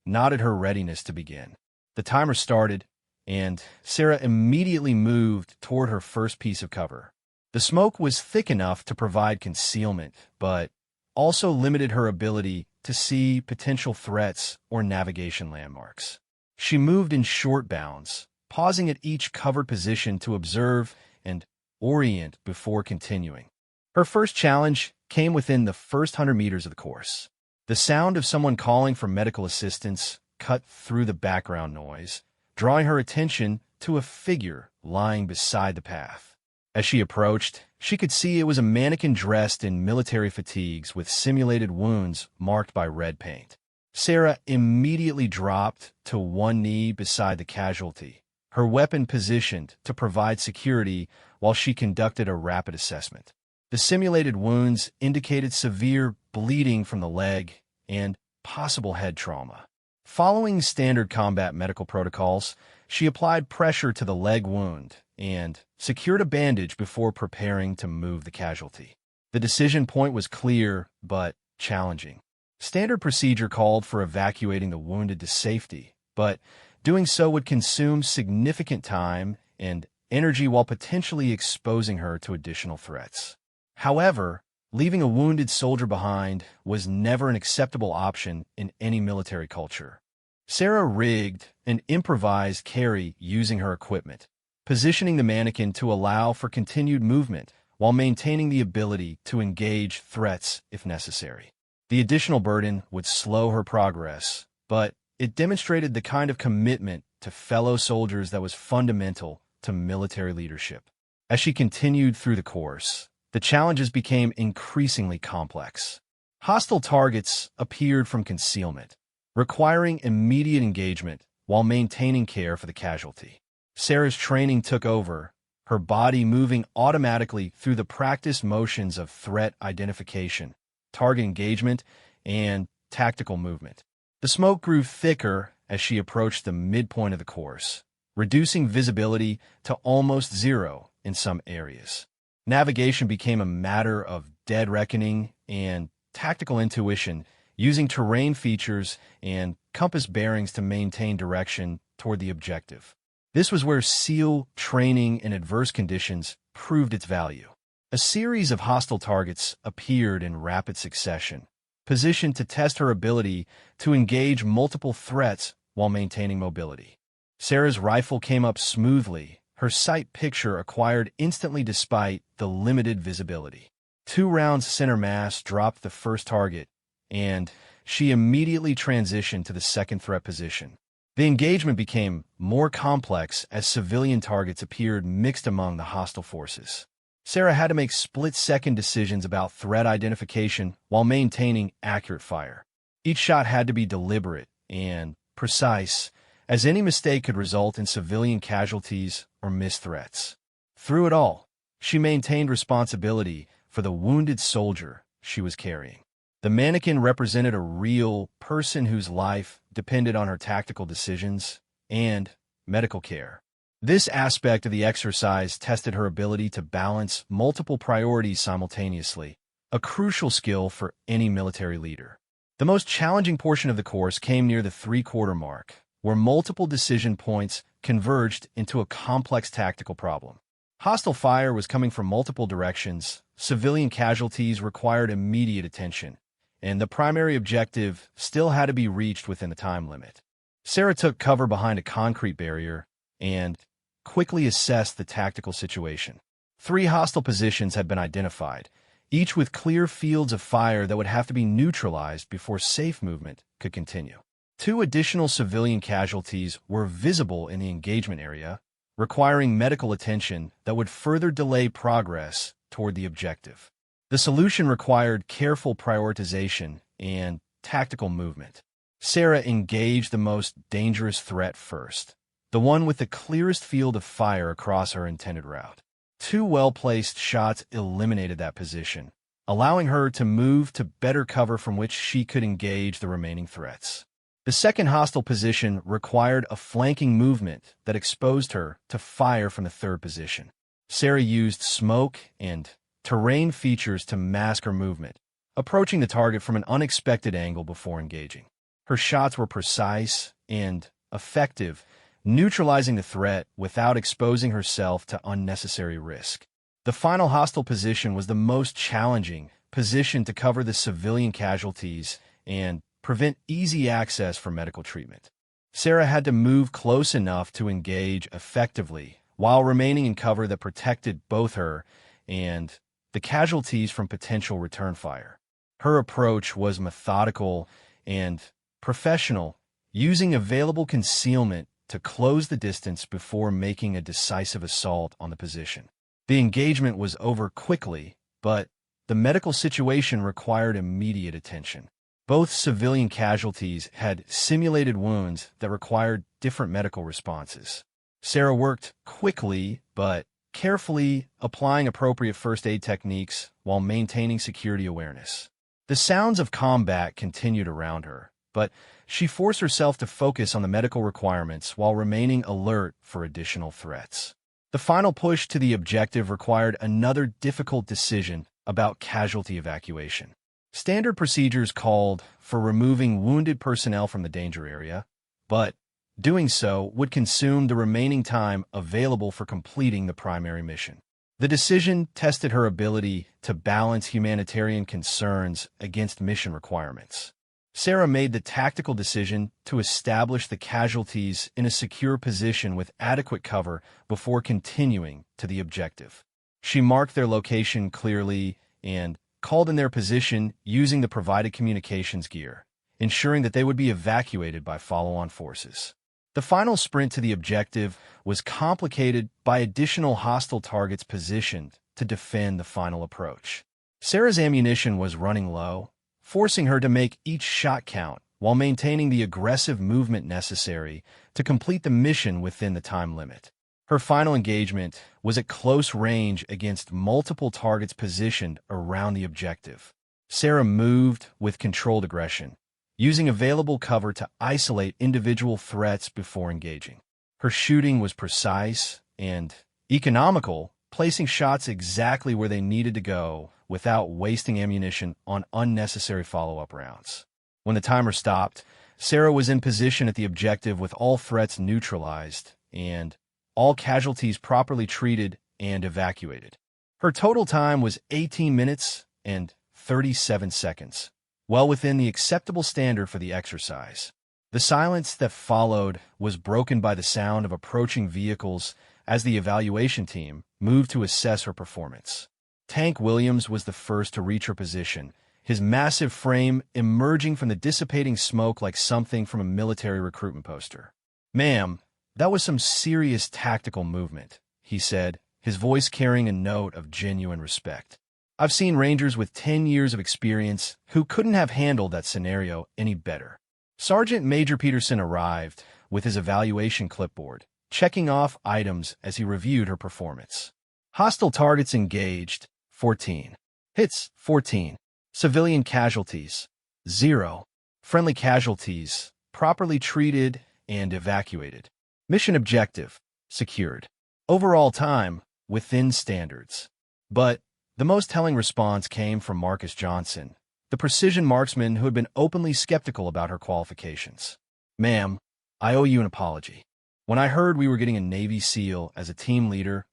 nodded her readiness to begin. The timer started, and Sarah immediately moved toward her first piece of cover. The smoke was thick enough to provide concealment, but also limited her ability to see potential threats or navigation landmarks. She moved in short bounds, pausing at each covered position to observe and orient before continuing. Her first challenge came within the first 100 meters of the course. The sound of someone calling for medical assistance cut through the background noise, drawing her attention to a figure lying beside the path. As she approached, she could see it was a mannequin dressed in military fatigues with simulated wounds marked by red paint. Sarah immediately dropped to one knee beside the casualty, her weapon positioned to provide security while she conducted a rapid assessment. The simulated wounds indicated severe bleeding from the leg and possible head trauma. Following standard combat medical protocols, she applied pressure to the leg wound and secured a bandage before preparing to move the casualty. The decision point was clear but challenging. Standard procedure called for evacuating the wounded to safety, but doing so would consume significant time and energy while potentially exposing her to additional threats. However, leaving a wounded soldier behind was never an acceptable option in any military culture. Sarah rigged an improvised carry using her equipment, positioning the mannequin to allow for continued movement while maintaining the ability to engage threats if necessary. The additional burden would slow her progress, but it demonstrated the kind of commitment to fellow soldiers that was fundamental to military leadership. As she continued through the course, the challenges became increasingly complex. Hostile targets appeared from concealment, requiring immediate engagement while maintaining care for the casualty. Sarah's training took over, her body moving automatically through the practiced motions of threat identification, target engagement, and tactical movement. The smoke grew thicker as she approached the midpoint of the course, reducing visibility to almost zero in some areas. Navigation became a matter of dead reckoning and tactical intuition, using terrain features and compass bearings to maintain direction toward the objective. This was where SEAL training in adverse conditions proved its value. A series of hostile targets appeared in rapid succession, positioned to test her ability to engage multiple threats while maintaining mobility. Sarah's rifle came up smoothly, her sight picture acquired instantly despite the limited visibility. 2 rounds center mass dropped the first target, and she immediately transitioned to the second threat position. The engagement became more complex as civilian targets appeared mixed among the hostile forces. Sarah had to make split-second decisions about threat identification while maintaining accurate fire. Each shot had to be deliberate and precise, as any mistake could result in civilian casualties or missed threats. Through it all, she maintained responsibility for the wounded soldier she was carrying. The mannequin represented a real person whose life depended on her tactical decisions and medical care. This aspect of the exercise tested her ability to balance multiple priorities simultaneously, a crucial skill for any military leader. The most challenging portion of the course came near the 3-quarter mark, where multiple decision points converged into a complex tactical problem. Hostile fire was coming from multiple directions, civilian casualties required immediate attention, and the primary objective still had to be reached within the time limit. Sarah took cover behind a concrete barrier and quickly assessed the tactical situation. 3 hostile positions had been identified, each with clear fields of fire that would have to be neutralized before safe movement could continue. 2 additional civilian casualties were visible in the engagement area, requiring medical attention that would further delay progress toward the objective. The solution required careful prioritization and tactical movement. Sarah engaged the most dangerous threat first, the one with the clearest field of fire across her intended route. 2 well-placed shots eliminated that position, allowing her to move to better cover from which she could engage the remaining threats. The second hostile position required a flanking movement that exposed her to fire from the third position. Sarah used smoke and terrain features to mask her movement, approaching the target from an unexpected angle before engaging. Her shots were precise and effective, neutralizing the threat without exposing herself to unnecessary risk. The final hostile position was the most challenging position to cover the civilian casualties and prevent easy access for medical treatment. Sarah had to move close enough to engage effectively while remaining in cover that protected both her and the casualties from potential return fire. Her approach was methodical and professional, using available concealment to close the distance before making a decisive assault on the position. The engagement was over quickly, but the medical situation required immediate attention. Both civilian casualties had simulated wounds that required different medical responses. Sarah worked quickly but carefully, applying appropriate first aid techniques while maintaining security awareness. The sounds of combat continued around her, but she forced herself to focus on the medical requirements while remaining alert for additional threats. The final push to the objective required another difficult decision about casualty evacuation. Standard procedures called for removing wounded personnel from the danger area, but doing so would consume the remaining time available for completing the primary mission. The decision tested her ability to balance humanitarian concerns against mission requirements. Sarah made the tactical decision to establish the casualties in a secure position with adequate cover before continuing to the objective. She marked their location clearly and called in their position using the provided communications gear, ensuring that they would be evacuated by follow-on forces. The final sprint to the objective was complicated by additional hostile targets positioned to defend the final approach. Sarah's ammunition was running low, forcing her to make each shot count while maintaining the aggressive movement necessary to complete the mission within the time limit. Her final engagement was at close range against multiple targets positioned around the objective. Sarah moved with controlled aggression, using available cover to isolate individual threats before engaging. Her shooting was precise and economical, placing shots exactly where they needed to go without wasting ammunition on unnecessary follow-up rounds. When the timer stopped, Sarah was in position at the objective with all threats neutralized and all casualties properly treated and evacuated. Her total time was 18 minutes and 37 seconds, well within the acceptable standard for the exercise. The silence that followed was broken by the sound of approaching vehicles as the evaluation team moved to assess her performance. Tank Williams was the first to reach her position, his massive frame emerging from the dissipating smoke like something from a military recruitment poster. "Ma'am, that was some serious tactical movement," he said, his voice carrying a note of genuine respect. "I've seen Rangers with 10 years of experience who couldn't have handled that scenario any better." Sergeant Major Peterson arrived with his evaluation clipboard, checking off items as he reviewed her performance. Hostile targets engaged, 14. Hits, 14. Civilian casualties, 0. Friendly casualties, properly treated and evacuated. Mission objective, secured. Overall time, within standards. But the most telling response came from Marcus Johnson, the precision marksman who had been openly skeptical about her qualifications. "Ma'am, I owe you an apology. When I heard we were getting a Navy SEAL as a team leader,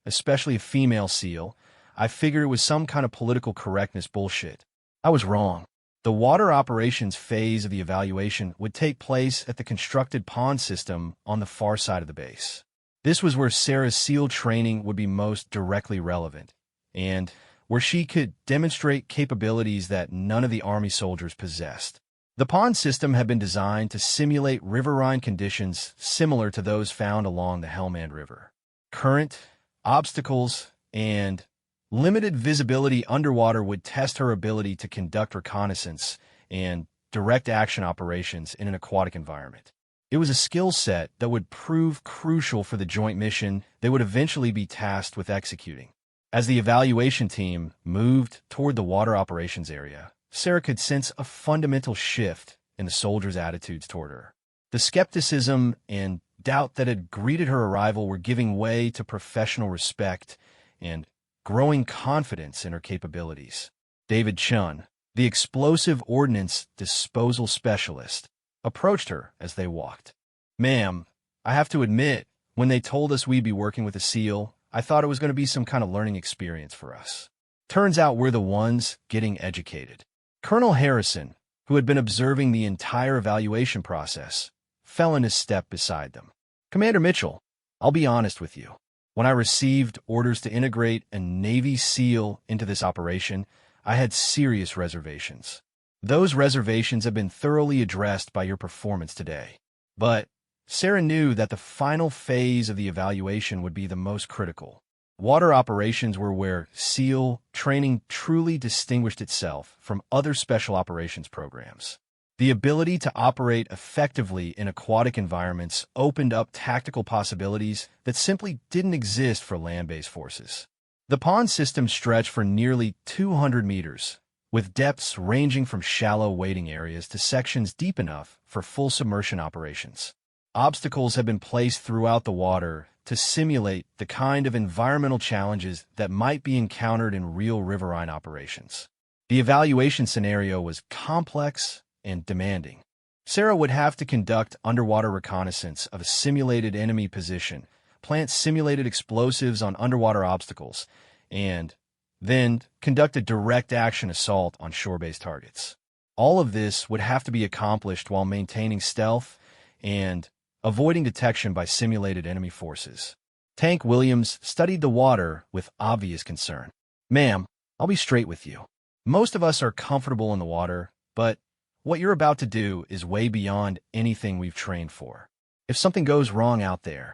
especially a female SEAL, I figured it was some kind of political correctness bullshit. I was wrong. The water operations phase of the evaluation would take place at the constructed pond system on the far side of the base. This was where Sarah's SEAL training would be most directly relevant, and where she could demonstrate capabilities that none of the Army soldiers possessed. The pond system had been designed to simulate riverine conditions similar to those found along the Helmand River. Current, obstacles, and limited visibility underwater would test her ability to conduct reconnaissance and direct action operations in an aquatic environment. It was a skill set that would prove crucial for the joint mission they would eventually be tasked with executing. As the evaluation team moved toward the water operations area, Sarah could sense a fundamental shift in the soldiers' attitudes toward her. The skepticism and doubt that had greeted her arrival were giving way to professional respect and growing confidence in her capabilities. David Chun, the explosive ordnance disposal specialist, approached her as they walked. "Ma'am, I have to admit, when they told us we'd be working with a SEAL, I thought it was going to be some kind of learning experience for us. Turns out we're the ones getting educated." Colonel Harrison, who had been observing the entire evaluation process, fell in his step beside them. "Commander Mitchell, I'll be honest with you. When I received orders to integrate a Navy SEAL into this operation, I had serious reservations. Those reservations have been thoroughly addressed by your performance today. But Sarah knew that the final phase of the evaluation would be the most critical. Water operations were where SEAL training truly distinguished itself from other special operations programs. The ability to operate effectively in aquatic environments opened up tactical possibilities that simply didn't exist for land-based forces. The pond system stretched for nearly 200 meters, with depths ranging from shallow wading areas to sections deep enough for full submersion operations. Obstacles have been placed throughout the water to simulate the kind of environmental challenges that might be encountered in real riverine operations. The evaluation scenario was complex and demanding. Sarah would have to conduct underwater reconnaissance of a simulated enemy position, plant simulated explosives on underwater obstacles, and then conduct a direct action assault on shore-based targets. All of this would have to be accomplished while maintaining stealth and avoiding detection by simulated enemy forces. Tank Williams studied the water with obvious concern. "Ma'am, I'll be straight with you. Most of us are comfortable in the water, but what you're about to do is way beyond anything we've trained for. If something goes wrong out there..."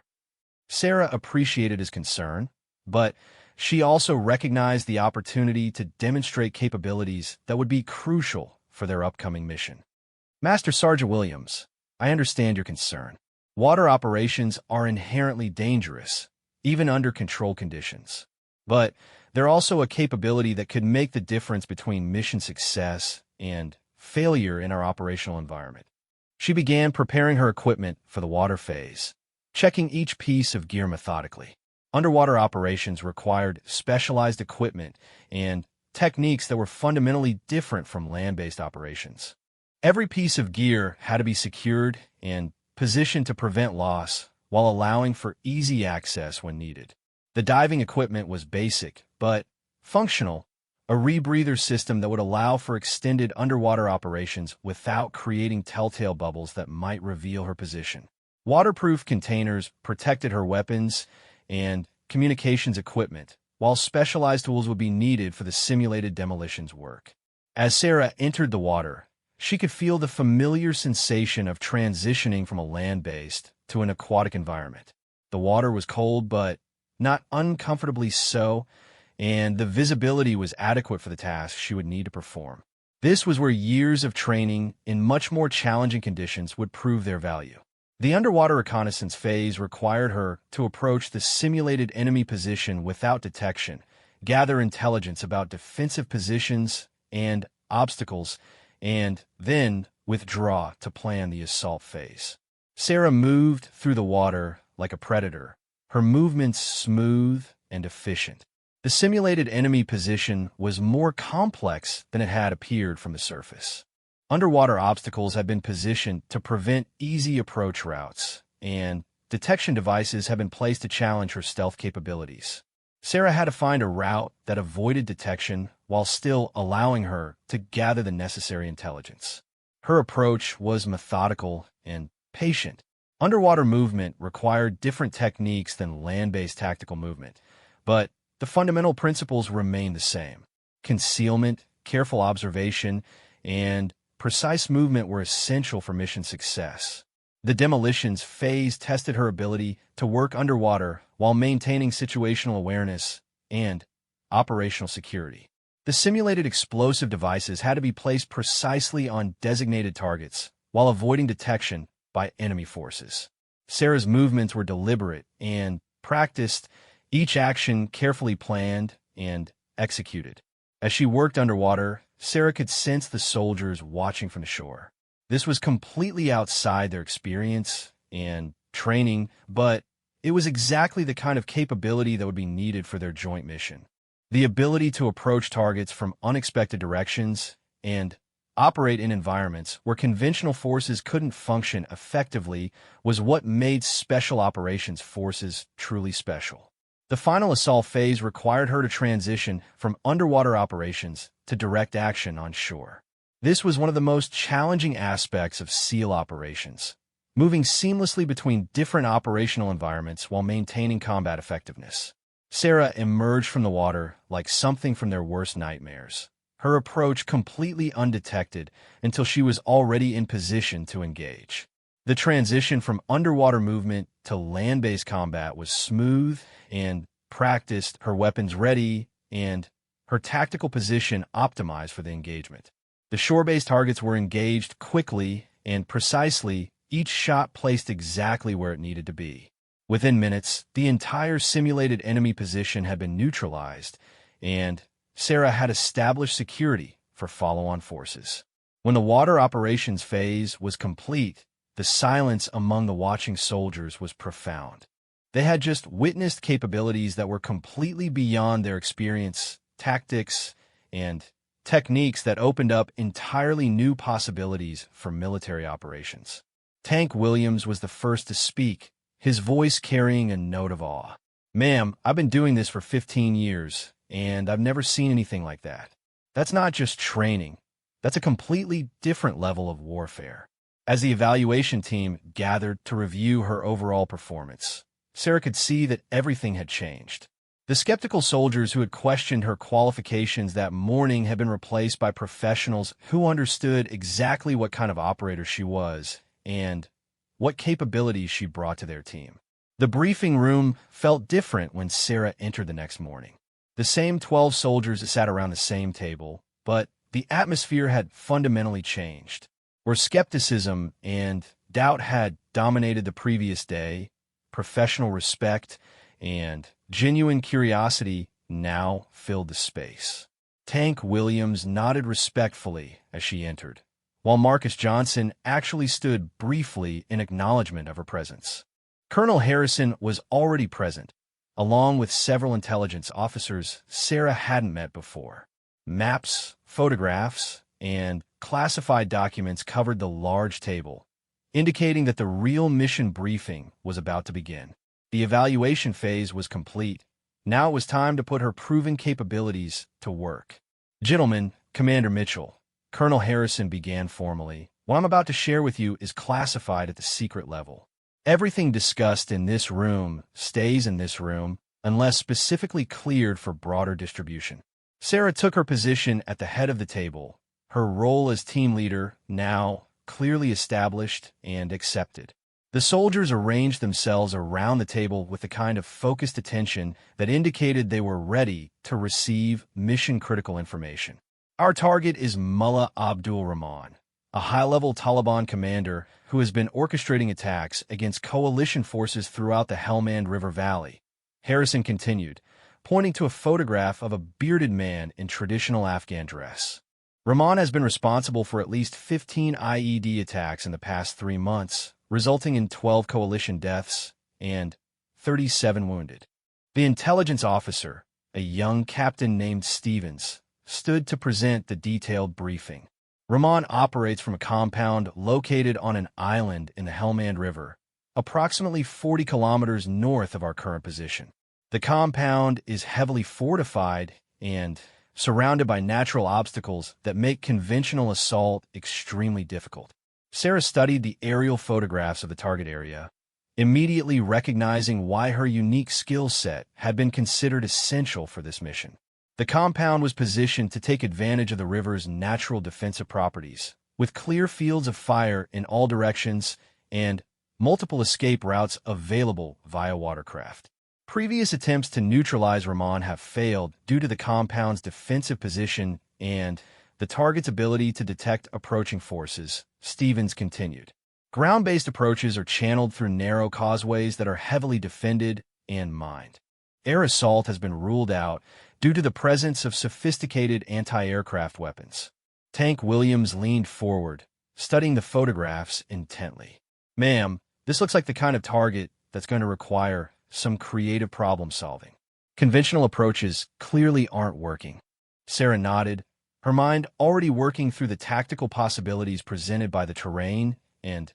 Sarah appreciated his concern, but she also recognized the opportunity to demonstrate capabilities that would be crucial for their upcoming mission. "Master Sergeant Williams, I understand your concern. Water operations are inherently dangerous, even under controlled conditions. But they're also a capability that could make the difference between mission success and failure in our operational environment." She began preparing her equipment for the water phase, checking each piece of gear methodically. Underwater operations required specialized equipment and techniques that were fundamentally different from land-based operations. Every piece of gear had to be secured and positioned to prevent loss while allowing for easy access when needed. The diving equipment was basic, but functional, a rebreather system that would allow for extended underwater operations without creating telltale bubbles that might reveal her position. Waterproof containers protected her weapons and communications equipment, while specialized tools would be needed for the simulated demolitions work. As Sarah entered the water, she could feel the familiar sensation of transitioning from a land-based to an aquatic environment. The water was cold, but not uncomfortably so, and the visibility was adequate for the task she would need to perform. This was where years of training in much more challenging conditions would prove their value. The underwater reconnaissance phase required her to approach the simulated enemy position without detection, gather intelligence about defensive positions and obstacles, and then withdraw to plan the assault phase. Sarah moved through the water like a predator, her movements smooth and efficient. The simulated enemy position was more complex than it had appeared from the surface. Underwater obstacles had been positioned to prevent easy approach routes, and detection devices had been placed to challenge her stealth capabilities. Sarah had to find a route that avoided detection while still allowing her to gather the necessary intelligence. Her approach was methodical and patient. Underwater movement required different techniques than land-based tactical movement, but the fundamental principles remained the same: concealment, careful observation, and precise movement were essential for mission success. The demolitions phase tested her ability to work underwater while maintaining situational awareness and operational security. The simulated explosive devices had to be placed precisely on designated targets while avoiding detection by enemy forces. Sarah's movements were deliberate and practiced, each action carefully planned and executed. As she worked underwater, Sarah could sense the soldiers watching from the shore. This was completely outside their experience and training, but it was exactly the kind of capability that would be needed for their joint mission. The ability to approach targets from unexpected directions and operate in environments where conventional forces couldn't function effectively was what made Special Operations Forces truly special. The final assault phase required her to transition from underwater operations to direct action on shore. This was one of the most challenging aspects of SEAL operations, moving seamlessly between different operational environments while maintaining combat effectiveness. Sarah emerged from the water like something from their worst nightmares, her approach completely undetected until she was already in position to engage. The transition from underwater movement to land-based combat was smooth and practiced, her weapons ready, and her tactical position optimized for the engagement. The shore-based targets were engaged quickly and precisely, each shot placed exactly where it needed to be. Within minutes, the entire simulated enemy position had been neutralized, and Sarah had established security for follow-on forces. When the water operations phase was complete, the silence among the watching soldiers was profound. They had just witnessed capabilities that were completely beyond their experience, tactics, and techniques that opened up entirely new possibilities for military operations. Tank Williams was the first to speak, his voice carrying a note of awe. "Ma'am, I've been doing this for 15 years, and I've never seen anything like that. That's not just training. That's a completely different level of warfare." As the evaluation team gathered to review her overall performance, Sarah could see that everything had changed. The skeptical soldiers who had questioned her qualifications that morning had been replaced by professionals who understood exactly what kind of operator she was and what capabilities she brought to their team. The briefing room felt different when Sarah entered the next morning. The same 12 soldiers sat around the same table, but the atmosphere had fundamentally changed. Where skepticism and doubt had dominated the previous day, professional respect and genuine curiosity now filled the space. Tank Williams nodded respectfully as she entered, while Marcus Johnson actually stood briefly in acknowledgement of her presence. Colonel Harrison was already present, along with several intelligence officers Sarah hadn't met before. Maps, photographs, and classified documents covered the large table, indicating that the real mission briefing was about to begin. The evaluation phase was complete. Now it was time to put her proven capabilities to work. "Gentlemen, Commander Mitchell," Colonel Harrison began formally, "what I'm about to share with you is classified at the secret level. Everything discussed in this room stays in this room unless specifically cleared for broader distribution." Sarah took her position at the head of the table, her role as team leader now clearly established and accepted. The soldiers arranged themselves around the table with the kind of focused attention that indicated they were ready to receive mission-critical information. "Our target is Mullah Abdul Rahman, a high-level Taliban commander who has been orchestrating attacks against coalition forces throughout the Helmand River Valley," Harrison continued, pointing to a photograph of a bearded man in traditional Afghan dress. "Rahman has been responsible for at least 15 IED attacks in the past 3 months, resulting in 12 coalition deaths and 37 wounded." The intelligence officer, a young captain named Stevens, stood to present the detailed briefing. "Rahman operates from a compound located on an island in the Helmand River, approximately 40 kilometers north of our current position. The compound is heavily fortified and surrounded by natural obstacles that make conventional assault extremely difficult." Sarah studied the aerial photographs of the target area, immediately recognizing why her unique skill set had been considered essential for this mission. The compound was positioned to take advantage of the river's natural defensive properties, with clear fields of fire in all directions and multiple escape routes available via watercraft. Previous attempts to neutralize Ramon have failed due to the compound's defensive position and the target's ability to detect approaching forces, Stevens continued. Ground-based approaches are channeled through narrow causeways that are heavily defended and mined. Air assault has been ruled out due to the presence of sophisticated anti-aircraft weapons. Tank Williams leaned forward, studying the photographs intently. Ma'am, this looks like the kind of target that's going to require some creative problem-solving. Conventional approaches clearly aren't working. Sarah nodded, her mind already working through the tactical possibilities presented by the terrain and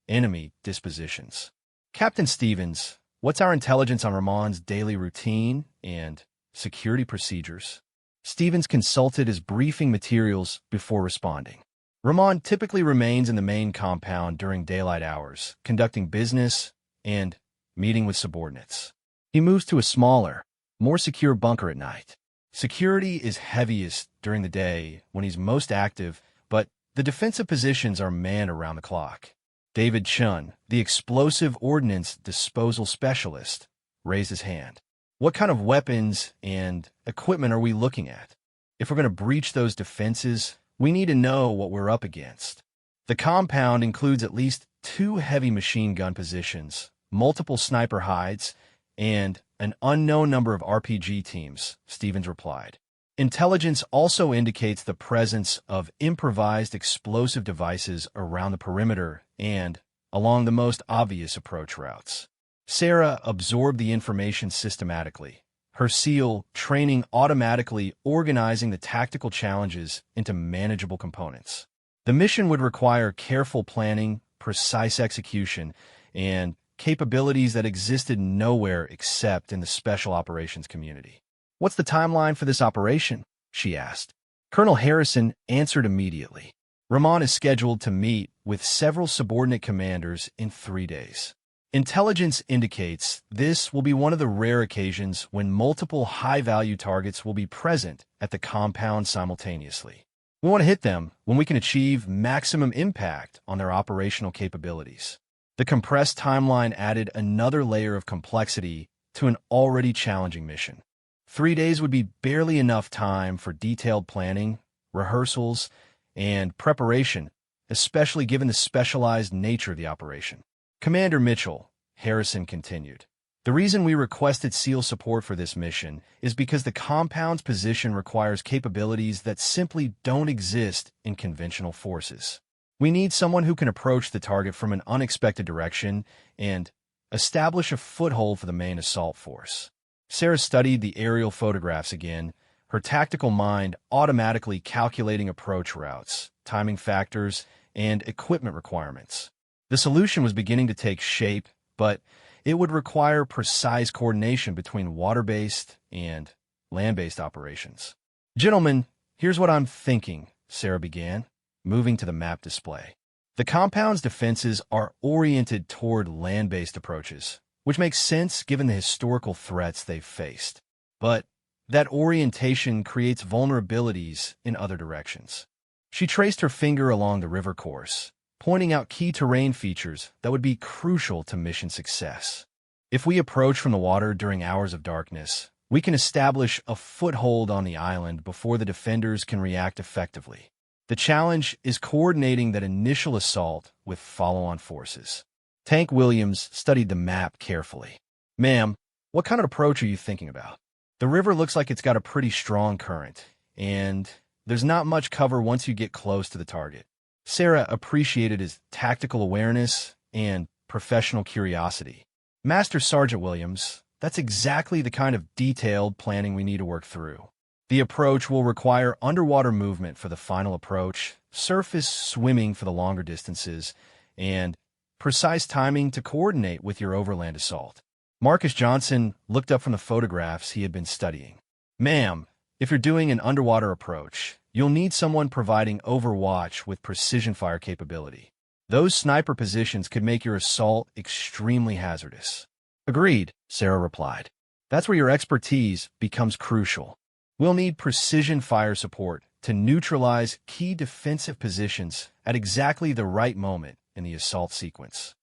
enemy dispositions. Captain Stevens, what's our intelligence on Ramon's daily routine and security procedures? Stevens consulted his briefing materials before responding. Ramon typically remains in the main compound during daylight hours, conducting business and meeting with subordinates. He moves to a smaller, more secure bunker at night. Security is heaviest during the day when he's most active, but the defensive positions are manned around the clock. David Chun, the explosive ordnance disposal specialist, raised his hand. What kind of weapons and equipment are we looking at? If we're going to breach those defenses, we need to know what we're up against. The compound includes at least 2 heavy machine gun positions, multiple sniper hides, and an unknown number of RPG teams, Stevens replied. Intelligence also indicates the presence of improvised explosive devices around the perimeter and along the most obvious approach routes. Sarah absorbed the information systematically, her SEAL training automatically organizing the tactical challenges into manageable components. The mission would require careful planning, precise execution, and capabilities that existed nowhere except in the special operations community. What's the timeline for this operation? She asked. Colonel Harrison answered immediately. Ramon is scheduled to meet with several subordinate commanders in 3 days. Intelligence indicates this will be one of the rare occasions when multiple high-value targets will be present at the compound simultaneously. We want to hit them when we can achieve maximum impact on their operational capabilities. The compressed timeline added another layer of complexity to an already challenging mission. 3 days would be barely enough time for detailed planning, rehearsals, and preparation, especially given the specialized nature of the operation. Commander Mitchell, Harrison continued, the reason we requested SEAL support for this mission is because the compound's position requires capabilities that simply don't exist in conventional forces. We need someone who can approach the target from an unexpected direction and establish a foothold for the main assault force. Sarah studied the aerial photographs again, her tactical mind automatically calculating approach routes, timing factors, and equipment requirements. The solution was beginning to take shape, but it would require precise coordination between water-based and land-based operations. Gentlemen, here's what I'm thinking, Sarah began, moving to the map display. The compound's defenses are oriented toward land-based approaches, which makes sense given the historical threats they've faced. But that orientation creates vulnerabilities in other directions. She traced her finger along the river course, pointing out key terrain features that would be crucial to mission success. If we approach from the water during hours of darkness, we can establish a foothold on the island before the defenders can react effectively. The challenge is coordinating that initial assault with follow-on forces. Tank Williams studied the map carefully. Ma'am, what kind of approach are you thinking about? The river looks like it's got a pretty strong current, and there's not much cover once you get close to the target. Sarah appreciated his tactical awareness and professional curiosity. Master Sergeant Williams, that's exactly the kind of detailed planning we need to work through. The approach will require underwater movement for the final approach, surface swimming for the longer distances, and precise timing to coordinate with your overland assault. Marcus Johnson looked up from the photographs he had been studying. Ma'am, if you're doing an underwater approach, you'll need someone providing overwatch with precision fire capability. Those sniper positions could make your assault extremely hazardous. Agreed, Sarah replied. That's where your expertise becomes crucial. We'll need precision fire support to neutralize key defensive positions at exactly the right moment in the assault sequence.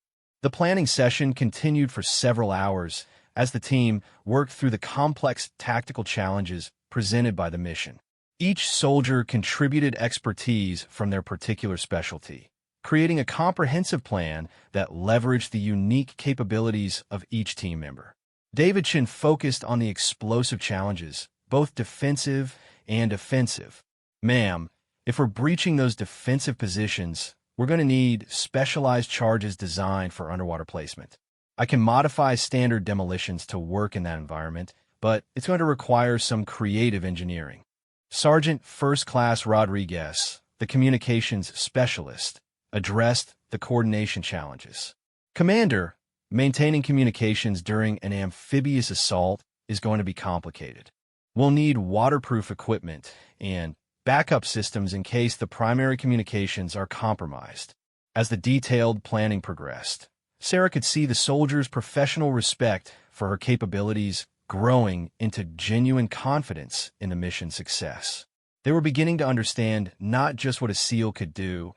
The planning session continued for several hours as the team worked through the complex tactical challenges presented by the mission. Each soldier contributed expertise from their particular specialty, creating a comprehensive plan that leveraged the unique capabilities of each team member. Davidson focused on the explosive challenges, both defensive and offensive. Ma'am, if we're breaching those defensive positions, we're going to need specialized charges designed for underwater placement. I can modify standard demolitions to work in that environment, but it's going to require some creative engineering. Sergeant First Class Rodriguez, the communications specialist, addressed the coordination challenges. Commander, maintaining communications during an amphibious assault is going to be complicated. We'll need waterproof equipment and backup systems in case the primary communications are compromised. As the detailed planning progressed, Sarah could see the soldiers' professional respect for her capabilities growing into genuine confidence in the mission's success. They were beginning to understand not just what a SEAL could do,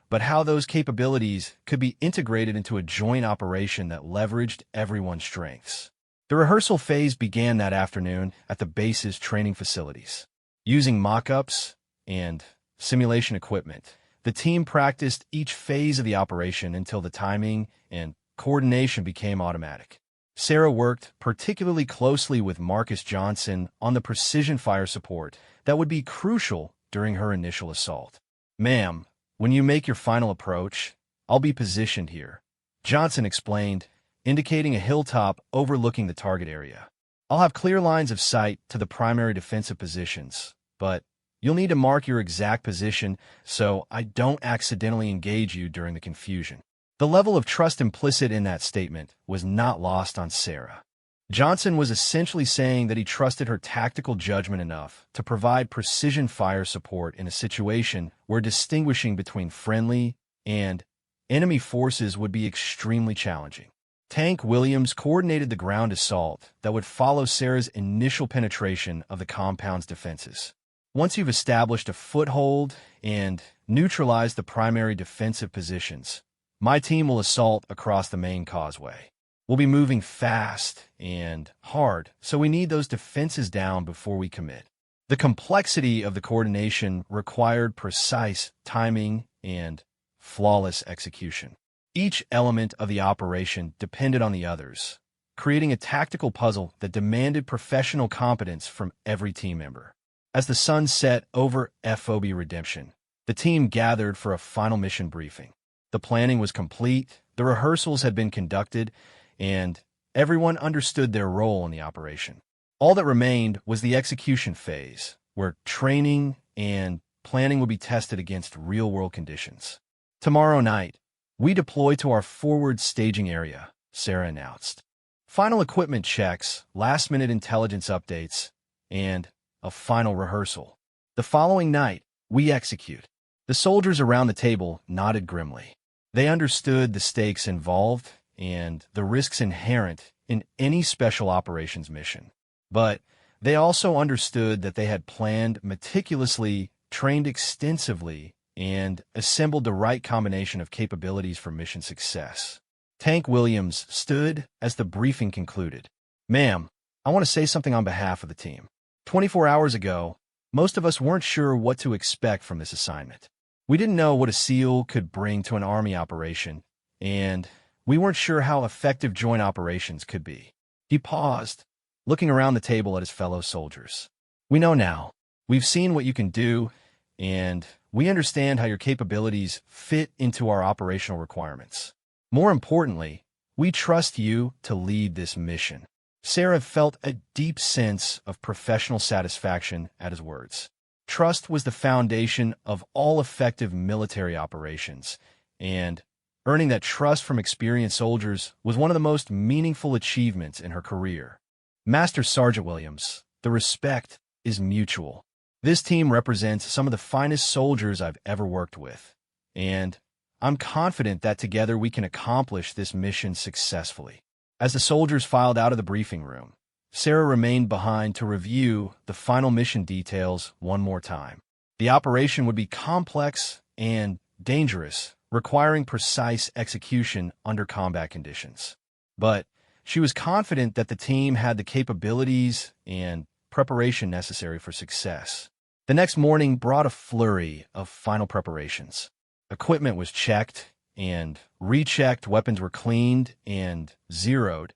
but how those capabilities could be integrated into a joint operation that leveraged everyone's strengths. The rehearsal phase began that afternoon at the base's training facilities. Using mock-ups and simulation equipment, the team practiced each phase of the operation until the timing and coordination became automatic. Sarah worked particularly closely with Marcus Johnson on the precision fire support that would be crucial during her initial assault. Ma'am, when you make your final approach, I'll be positioned here, Johnson explained, indicating a hilltop overlooking the target area. I'll have clear lines of sight to the primary defensive positions, but you'll need to mark your exact position so I don't accidentally engage you during the confusion. The level of trust implicit in that statement was not lost on Sarah. Johnson was essentially saying that he trusted her tactical judgment enough to provide precision fire support in a situation where distinguishing between friendly and enemy forces would be extremely challenging. Tank Williams coordinated the ground assault that would follow Sarah's initial penetration of the compound's defenses. Once you've established a foothold and neutralized the primary defensive positions, my team will assault across the main causeway. We'll be moving fast and hard, so we need those defenses down before we commit. The complexity of the coordination required precise timing and flawless execution. Each element of the operation depended on the others, creating a tactical puzzle that demanded professional competence from every team member. As the sun set over FOB Redemption, the team gathered for a final mission briefing. The planning was complete, the rehearsals had been conducted, and everyone understood their role in the operation. All that remained was the execution phase, where training and planning would be tested against real-world conditions. Tomorrow night, we deploy to our forward staging area, Sarah announced. Final equipment checks, last-minute intelligence updates, and a final rehearsal. The following night, we execute. The soldiers around the table nodded grimly. They understood the stakes involved and the risks inherent in any special operations mission. But they also understood that they had planned meticulously, trained extensively, and assembled the right combination of capabilities for mission success. Tank Williams stood as the briefing concluded. Ma'am, I want to say something on behalf of the team. 24 hours ago, most of us weren't sure what to expect from this assignment. We didn't know what a SEAL could bring to an Army operation, and we weren't sure how effective joint operations could be. He paused, looking around the table at his fellow soldiers. We know now. We've seen what you can do, and we understand how your capabilities fit into our operational requirements. More importantly, we trust you to lead this mission. Sarah felt a deep sense of professional satisfaction at his words. Trust was the foundation of all effective military operations, and earning that trust from experienced soldiers was one of the most meaningful achievements in her career. Master Sergeant Williams, the respect is mutual. This team represents some of the finest soldiers I've ever worked with, and I'm confident that together we can accomplish this mission successfully. As the soldiers filed out of the briefing room, Sarah remained behind to review the final mission details one more time. The operation would be complex and dangerous, requiring precise execution under combat conditions. But she was confident that the team had the capabilities and preparation necessary for success. The next morning brought a flurry of final preparations. Equipment was checked and rechecked, weapons were cleaned and zeroed,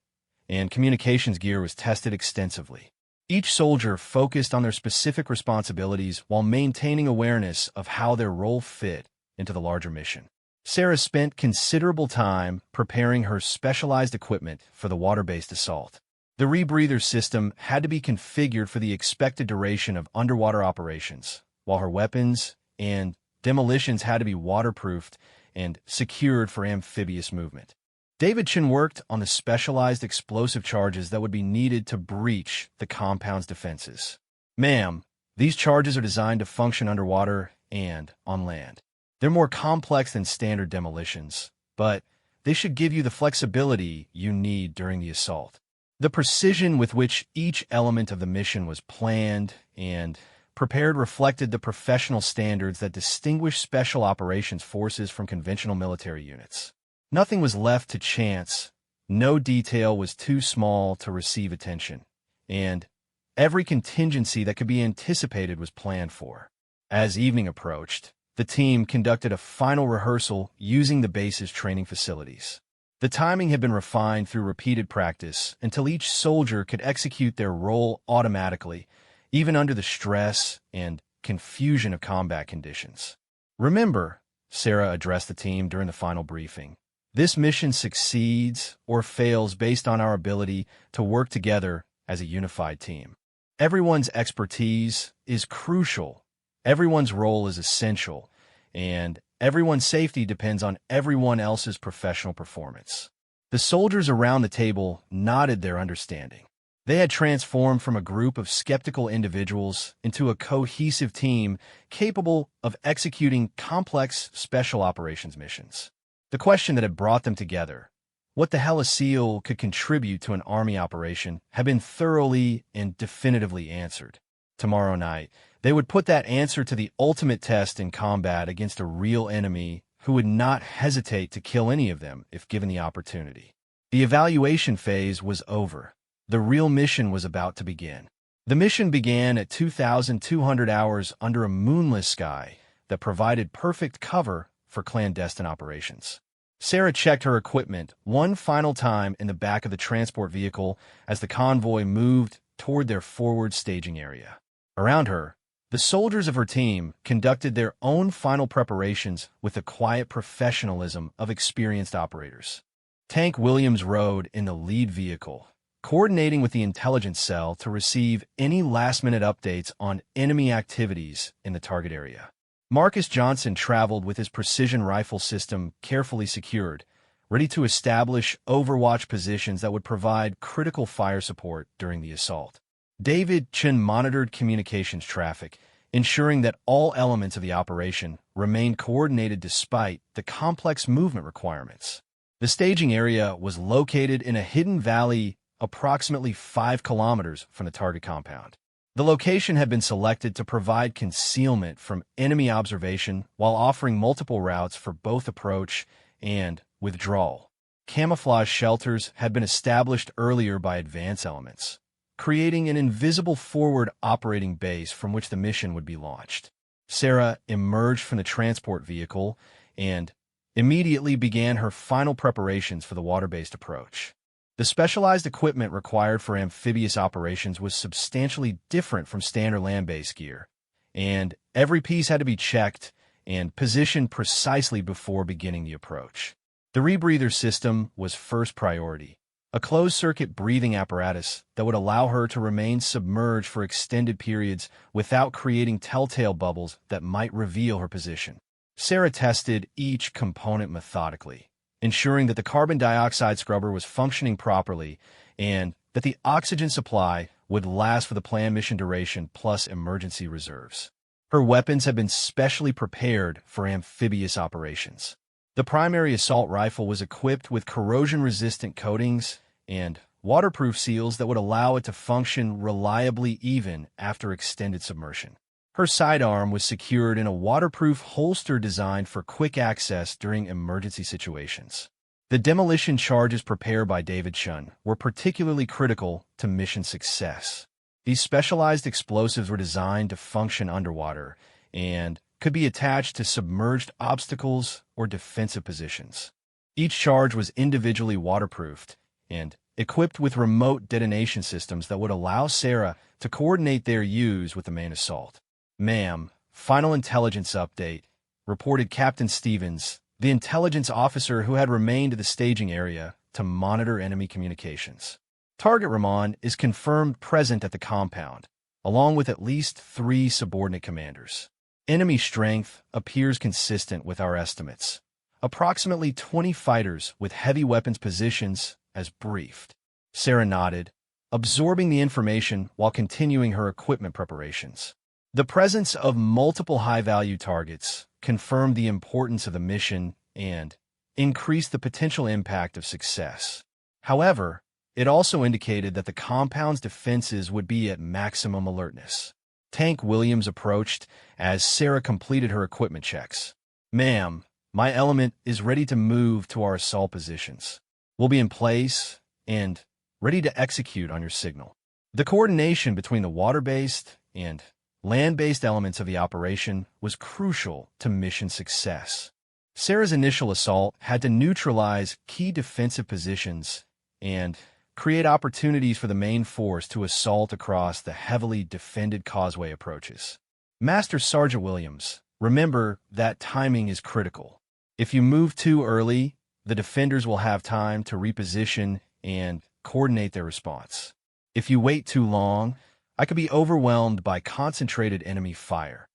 and communications gear was tested extensively. Each soldier focused on their specific responsibilities while maintaining awareness of how their role fit into the larger mission. Sarah spent considerable time preparing her specialized equipment for the water-based assault. The rebreather system had to be configured for the expected duration of underwater operations, while her weapons and demolitions had to be waterproofed and secured for amphibious movement. David Chin worked on the specialized explosive charges that would be needed to breach the compound's defenses. Ma'am, these charges are designed to function underwater and on land. They're more complex than standard demolitions, but they should give you the flexibility you need during the assault. The precision with which each element of the mission was planned and prepared reflected the professional standards that distinguish special operations forces from conventional military units. Nothing was left to chance, no detail was too small to receive attention, and every contingency that could be anticipated was planned for. As evening approached, the team conducted a final rehearsal using the base's training facilities. The timing had been refined through repeated practice until each soldier could execute their role automatically, even under the stress and confusion of combat conditions. Remember, Sarah addressed the team during the final briefing, this mission succeeds or fails based on our ability to work together as a unified team. Everyone's expertise is crucial, everyone's role is essential, and everyone's safety depends on everyone else's professional performance. The soldiers around the table nodded their understanding. They had transformed from a group of skeptical individuals into a cohesive team capable of executing complex special operations missions. The question that had brought them together, what the hell a SEAL could contribute to an Army operation, had been thoroughly and definitively answered. Tomorrow night, they would put that answer to the ultimate test in combat against a real enemy who would not hesitate to kill any of them if given the opportunity. The evaluation phase was over. The real mission was about to begin. The mission began at 2,200 hours under a moonless sky that provided perfect cover for clandestine operations. Sarah checked her equipment one final time in the back of the transport vehicle as the convoy moved toward their forward staging area. Around her, the soldiers of her team conducted their own final preparations with the quiet professionalism of experienced operators. Tank Williams rode in the lead vehicle, coordinating with the intelligence cell to receive any last-minute updates on enemy activities in the target area. Marcus Johnson traveled with his precision rifle system carefully secured, ready to establish overwatch positions that would provide critical fire support during the assault. David Chin monitored communications traffic, ensuring that all elements of the operation remained coordinated despite the complex movement requirements. The staging area was located in a hidden valley approximately 5 kilometers from the target compound. The location had been selected to provide concealment from enemy observation while offering multiple routes for both approach and withdrawal. Camouflage shelters had been established earlier by advance elements, creating an invisible forward operating base from which the mission would be launched. Sarah emerged from the transport vehicle and immediately began her final preparations for the water-based approach. The specialized equipment required for amphibious operations was substantially different from standard land-based gear, and every piece had to be checked and positioned precisely before beginning the approach. The rebreather system was first priority, a closed-circuit breathing apparatus that would allow her to remain submerged for extended periods without creating telltale bubbles that might reveal her position. Sarah tested each component methodically, ensuring that the carbon dioxide scrubber was functioning properly and that the oxygen supply would last for the planned mission duration plus emergency reserves. Her weapons had been specially prepared for amphibious operations. The primary assault rifle was equipped with corrosion-resistant coatings and waterproof seals that would allow it to function reliably even after extended submersion. Her sidearm was secured in a waterproof holster designed for quick access during emergency situations. The demolition charges prepared by David Chun were particularly critical to mission success. These specialized explosives were designed to function underwater and could be attached to submerged obstacles or defensive positions. Each charge was individually waterproofed and equipped with remote detonation systems that would allow Sarah to coordinate their use with the main assault. Ma'am, final intelligence update, reported Captain Stevens, the intelligence officer who had remained at the staging area to monitor enemy communications. Target Ramon is confirmed present at the compound, along with at least 3 subordinate commanders. Enemy strength appears consistent with our estimates. Approximately 20 fighters with heavy weapons positions as briefed. Sarah nodded, absorbing the information while continuing her equipment preparations. The presence of multiple high-value targets confirmed the importance of the mission and increased the potential impact of success. However, it also indicated that the compound's defenses would be at maximum alertness. Tank Williams approached as Sarah completed her equipment checks. Ma'am, my element is ready to move to our assault positions. We'll be in place and ready to execute on your signal. The coordination between the water-based and land-based elements of the operation was crucial to mission success. Sarah's initial assault had to neutralize key defensive positions and create opportunities for the main force to assault across the heavily defended causeway approaches. Master Sergeant Williams, remember that timing is critical. If you move too early, the defenders will have time to reposition and coordinate their response. If you wait too long, I could be overwhelmed by concentrated enemy fire.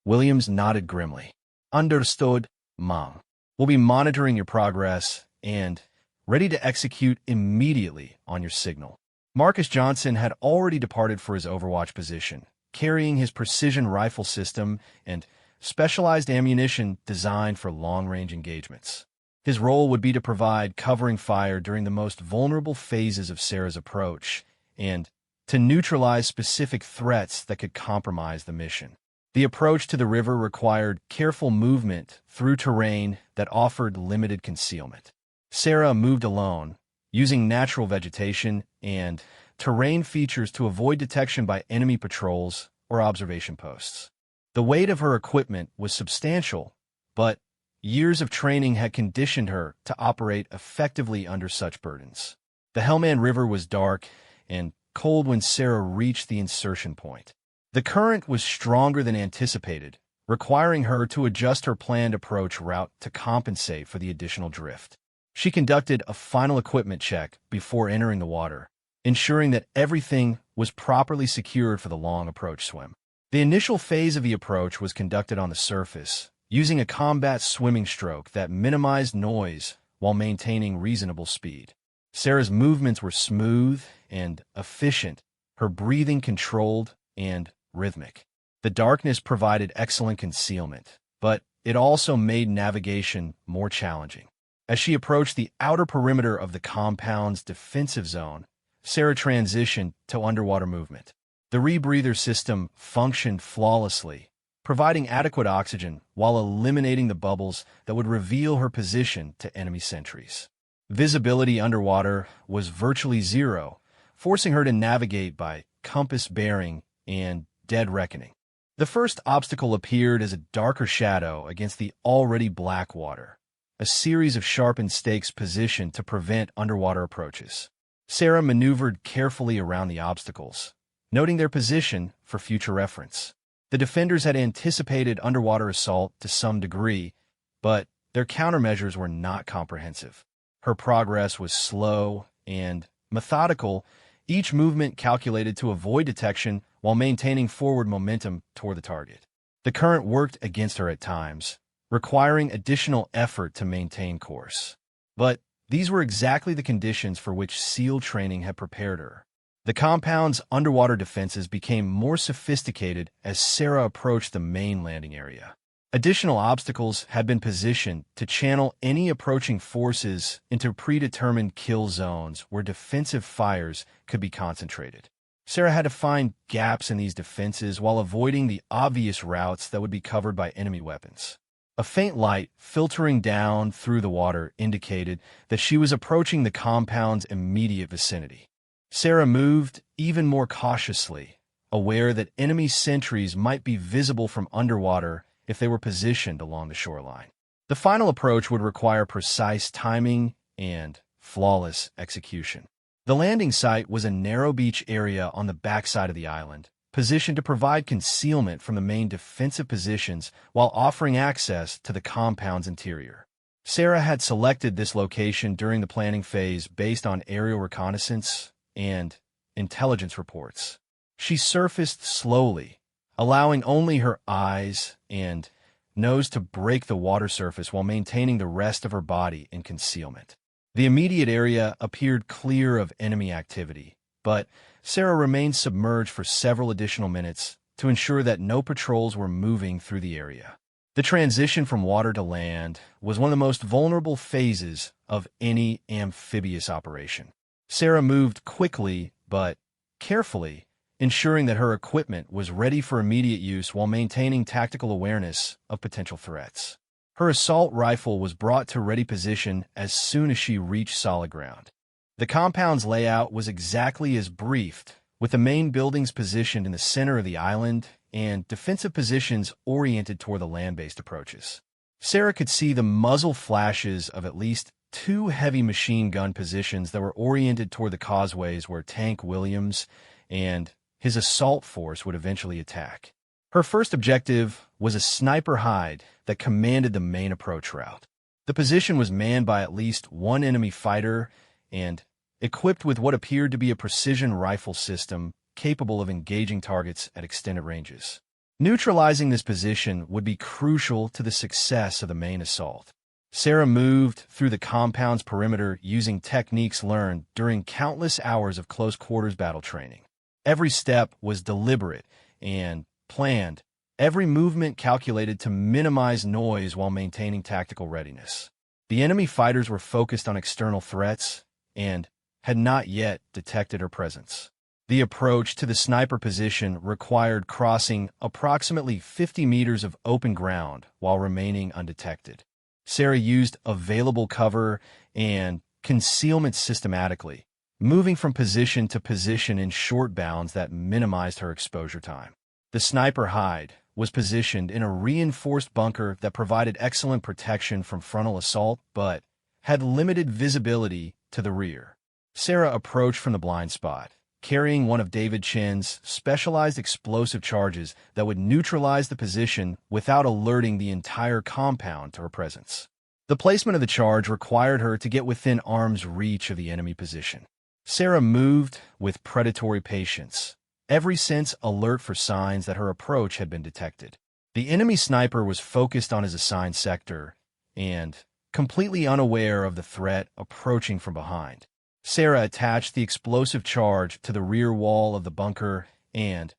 Williams nodded grimly. Understood, Mom. We'll be monitoring your progress and ready to execute immediately on your signal. Marcus Johnson had already departed for his overwatch position, carrying his precision rifle system and specialized ammunition designed for long-range engagements. His role would be to provide covering fire during the most vulnerable phases of Sarah's approach and to neutralize specific threats that could compromise the mission. The approach to the river required careful movement through terrain that offered limited concealment. Sarah moved alone, using natural vegetation and terrain features to avoid detection by enemy patrols or observation posts. The weight of her equipment was substantial, but years of training had conditioned her to operate effectively under such burdens. The Hellman River was dark and cold when Sarah reached the insertion point. The current was stronger than anticipated, requiring her to adjust her planned approach route to compensate for the additional drift. She conducted a final equipment check before entering the water, ensuring that everything was properly secured for the long approach swim. The initial phase of the approach was conducted on the surface, using a combat swimming stroke that minimized noise while maintaining reasonable speed. Sarah's movements were smooth and efficient, her breathing controlled and rhythmic. The darkness provided excellent concealment, but it also made navigation more challenging. As she approached the outer perimeter of the compound's defensive zone, Sarah transitioned to underwater movement. The rebreather system functioned flawlessly, providing adequate oxygen while eliminating the bubbles that would reveal her position to enemy sentries. Visibility underwater was virtually zero, forcing her to navigate by compass bearing and dead reckoning. The first obstacle appeared as a darker shadow against the already black water, a series of sharpened stakes positioned to prevent underwater approaches. Sarah maneuvered carefully around the obstacles, noting their position for future reference. The defenders had anticipated underwater assault to some degree, but their countermeasures were not comprehensive. Her progress was slow and methodical, each movement calculated to avoid detection while maintaining forward momentum toward the target. The current worked against her at times, requiring additional effort to maintain course. But these were exactly the conditions for which SEAL training had prepared her. The compound's underwater defenses became more sophisticated as Sarah approached the main landing area. Additional obstacles had been positioned to channel any approaching forces into predetermined kill zones where defensive fires could be concentrated. Sarah had to find gaps in these defenses while avoiding the obvious routes that would be covered by enemy weapons. A faint light filtering down through the water indicated that she was approaching the compound's immediate vicinity. Sarah moved even more cautiously, aware that enemy sentries might be visible from underwater if they were positioned along the shoreline. The final approach would require precise timing and flawless execution. The landing site was a narrow beach area on the backside of the island, positioned to provide concealment from the main defensive positions while offering access to the compound's interior. Sarah had selected this location during the planning phase based on aerial reconnaissance and intelligence reports. She surfaced slowly, allowing only her eyes and nose to break the water surface while maintaining the rest of her body in concealment. The immediate area appeared clear of enemy activity, but Sarah remained submerged for several additional minutes to ensure that no patrols were moving through the area. The transition from water to land was one of the most vulnerable phases of any amphibious operation. Sarah moved quickly but carefully, ensuring that her equipment was ready for immediate use while maintaining tactical awareness of potential threats. Her assault rifle was brought to ready position as soon as she reached solid ground. The compound's layout was exactly as briefed, with the main buildings positioned in the center of the island and defensive positions oriented toward the land-based approaches. Sarah could see the muzzle flashes of at least 2 heavy machine gun positions that were oriented toward the causeways where Tank Williams and his assault force would eventually attack. Her first objective was a sniper hide that commanded the main approach route. The position was manned by at least 1 enemy fighter and equipped with what appeared to be a precision rifle system capable of engaging targets at extended ranges. Neutralizing this position would be crucial to the success of the main assault. Sarah moved through the compound's perimeter using techniques learned during countless hours of close-quarters battle training. Every step was deliberate and planned, every movement calculated to minimize noise while maintaining tactical readiness. The enemy fighters were focused on external threats and had not yet detected her presence. The approach to the sniper position required crossing approximately 50 meters of open ground while remaining undetected. Sarah used available cover and concealment systematically, moving from position to position in short bounds that minimized her exposure time. The sniper hide was positioned in a reinforced bunker that provided excellent protection from frontal assault but had limited visibility to the rear. Sarah approached from the blind spot, carrying one of David Chen's specialized explosive charges that would neutralize the position without alerting the entire compound to her presence. The placement of the charge required her to get within arm's reach of the enemy position. Sarah moved with predatory patience, every sense alert for signs that her approach had been detected. The enemy sniper was focused on his assigned sector and completely unaware of the threat approaching from behind. Sarah attached the explosive charge to the rear wall of the bunker and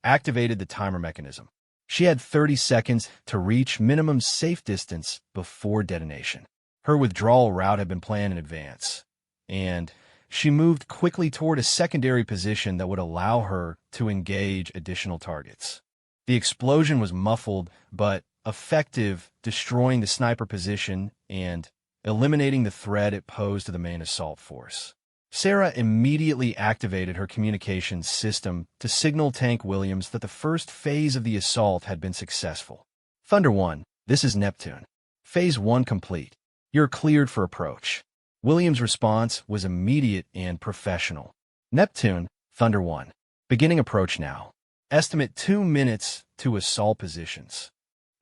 activated the timer mechanism. She had 30 seconds to reach minimum safe distance before detonation. Her withdrawal route had been planned in advance, and she moved quickly toward a secondary position that would allow her to engage additional targets. The explosion was muffled but effective, destroying the sniper position and eliminating the threat it posed to the main assault force. Sarah immediately activated her communications system to signal Tank Williams that the first phase of the assault had been successful. Thunder 1, this is Neptune. Phase 1 complete. You're cleared for approach. Williams' response was immediate and professional. Neptune, Thunder 1. Beginning approach now. Estimate 2 minutes to assault positions.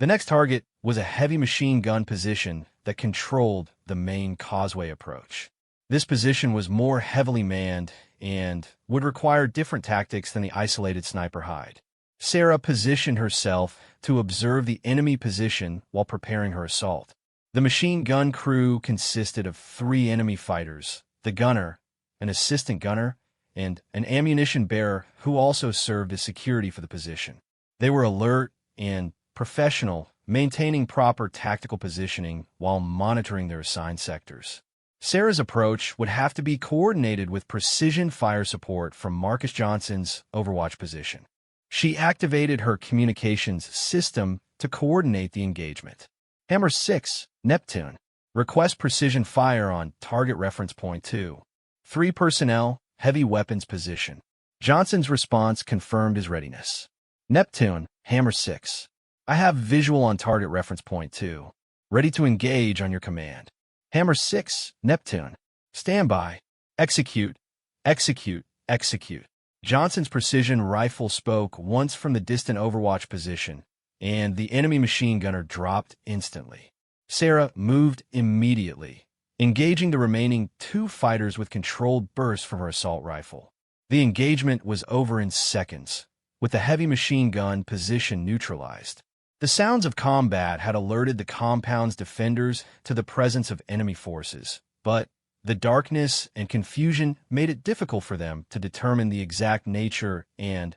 The next target was a heavy machine gun position that controlled the main causeway approach. This position was more heavily manned and would require different tactics than the isolated sniper hide. Sarah positioned herself to observe the enemy position while preparing her assault. The machine gun crew consisted of 3 enemy fighters, the gunner, an assistant gunner, and an ammunition bearer who also served as security for the position. They were alert and professional, maintaining proper tactical positioning while monitoring their assigned sectors. Sarah's approach would have to be coordinated with precision fire support from Marcus Johnson's Overwatch position. She activated her communications system to coordinate the engagement. Hammer 6, Neptune. Request precision fire on target reference point 2. 3 personnel, heavy weapons position. Johnson's response confirmed his readiness. Neptune, Hammer 6. I have visual on target reference point 2. Ready to engage on your command. Hammer 6, Neptune. Stand by. Execute. Execute. Execute. Johnson's precision rifle spoke once from the distant Overwatch position, and the enemy machine gunner dropped instantly. Sarah moved immediately, engaging the remaining 2 fighters with controlled bursts from her assault rifle. The engagement was over in seconds, with the heavy machine gun position neutralized. The sounds of combat had alerted the compound's defenders to the presence of enemy forces, but the darkness and confusion made it difficult for them to determine the exact nature and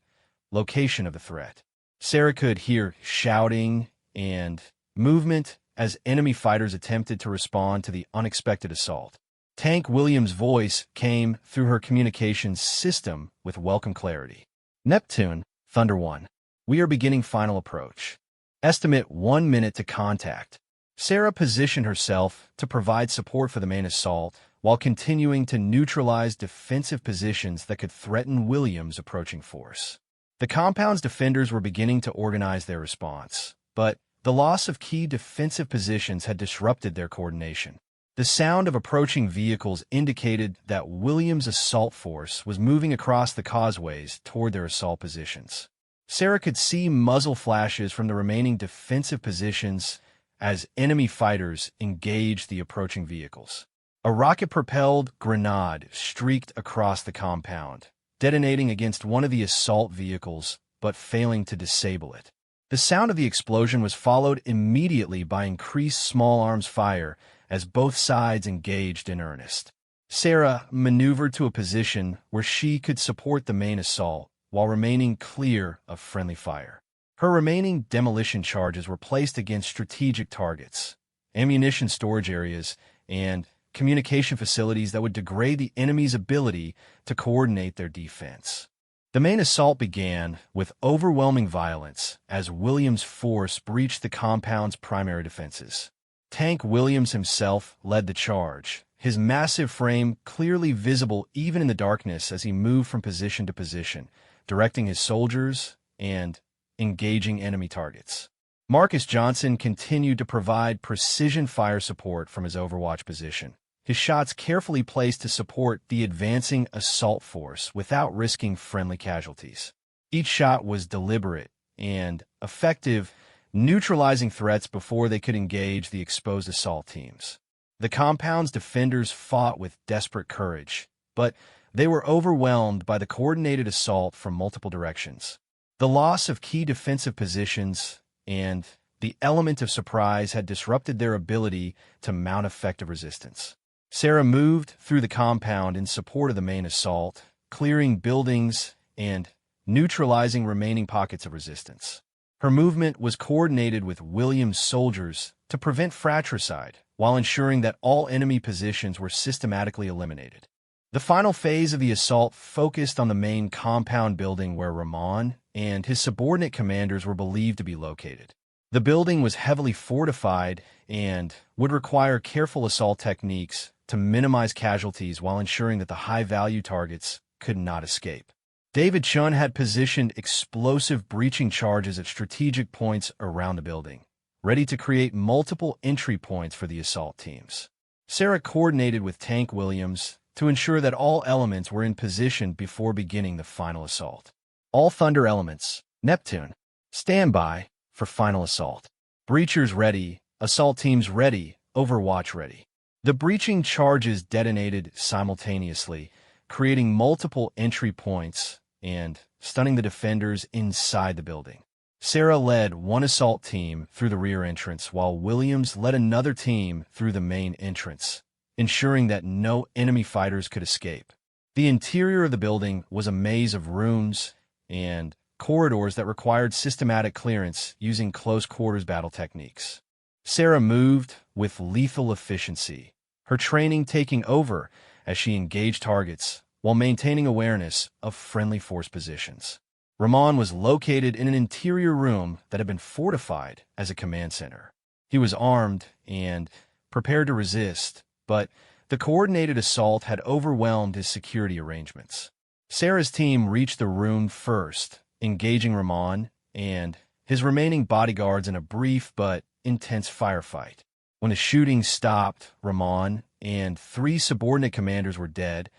location of the threat. Sarah could hear shouting and movement as enemy fighters attempted to respond to the unexpected assault. Tank Williams' voice came through her communications system with welcome clarity. Neptune, Thunder 1. We are beginning final approach. Estimate 1 minute to contact. Sarah positioned herself to provide support for the main assault while continuing to neutralize defensive positions that could threaten Williams' approaching force. The compound's defenders were beginning to organize their response, but the loss of key defensive positions had disrupted their coordination. The sound of approaching vehicles indicated that Williams' assault force was moving across the causeways toward their assault positions. Sarah could see muzzle flashes from the remaining defensive positions as enemy fighters engaged the approaching vehicles. A rocket-propelled grenade streaked across the compound, detonating against one of the assault vehicles but failing to disable it. The sound of the explosion was followed immediately by increased small arms fire as both sides engaged in earnest. Sarah maneuvered to a position where she could support the main assault while remaining clear of friendly fire. Her remaining demolition charges were placed against strategic targets, ammunition storage areas, and communication facilities that would degrade the enemy's ability to coordinate their defense. The main assault began with overwhelming violence as Williams' force breached the compound's primary defenses. Tank Williams himself led the charge, his massive frame clearly visible even in the darkness as he moved from position to position, directing his soldiers and engaging enemy targets. Marcus Johnson continued to provide precision fire support from his Overwatch position, his shots carefully placed to support the advancing assault force without risking friendly casualties. Each shot was deliberate and effective, neutralizing threats before they could engage the exposed assault teams. The compound's defenders fought with desperate courage, but they were overwhelmed by the coordinated assault from multiple directions. The loss of key defensive positions and the element of surprise had disrupted their ability to mount effective resistance. Sarah moved through the compound in support of the main assault, clearing buildings and neutralizing remaining pockets of resistance. Her movement was coordinated with Williams' soldiers to prevent fratricide while ensuring that all enemy positions were systematically eliminated. The final phase of the assault focused on the main compound building where Ramon and his subordinate commanders were believed to be located. The building was heavily fortified and would require careful assault techniques to minimize casualties while ensuring that the high-value targets could not escape. David Chun had positioned explosive breaching charges at strategic points around the building, ready to create multiple entry points for the assault teams. Sarah coordinated with Tank Williams to ensure that all elements were in position before beginning the final assault. All Thunder elements, Neptune, stand by for final assault. Breachers ready, assault teams ready, Overwatch ready. The breaching charges detonated simultaneously, creating multiple entry points and stunning the defenders inside the building. Sarah led one assault team through the rear entrance while Williams led another team through the main entrance, ensuring that no enemy fighters could escape. The interior of the building was a maze of rooms and corridors that required systematic clearance using close-quarters battle techniques. Sarah moved with lethal efficiency, her training taking over as she engaged targets while maintaining awareness of friendly force positions. Ramon was located in an interior room that had been fortified as a command center. He was armed and prepared to resist, but the coordinated assault had overwhelmed his security arrangements. Sarah's team reached the room first, engaging Ramon and his remaining bodyguards in a brief but intense firefight. When the shooting stopped, Ramon and 3 subordinate commanders were dead,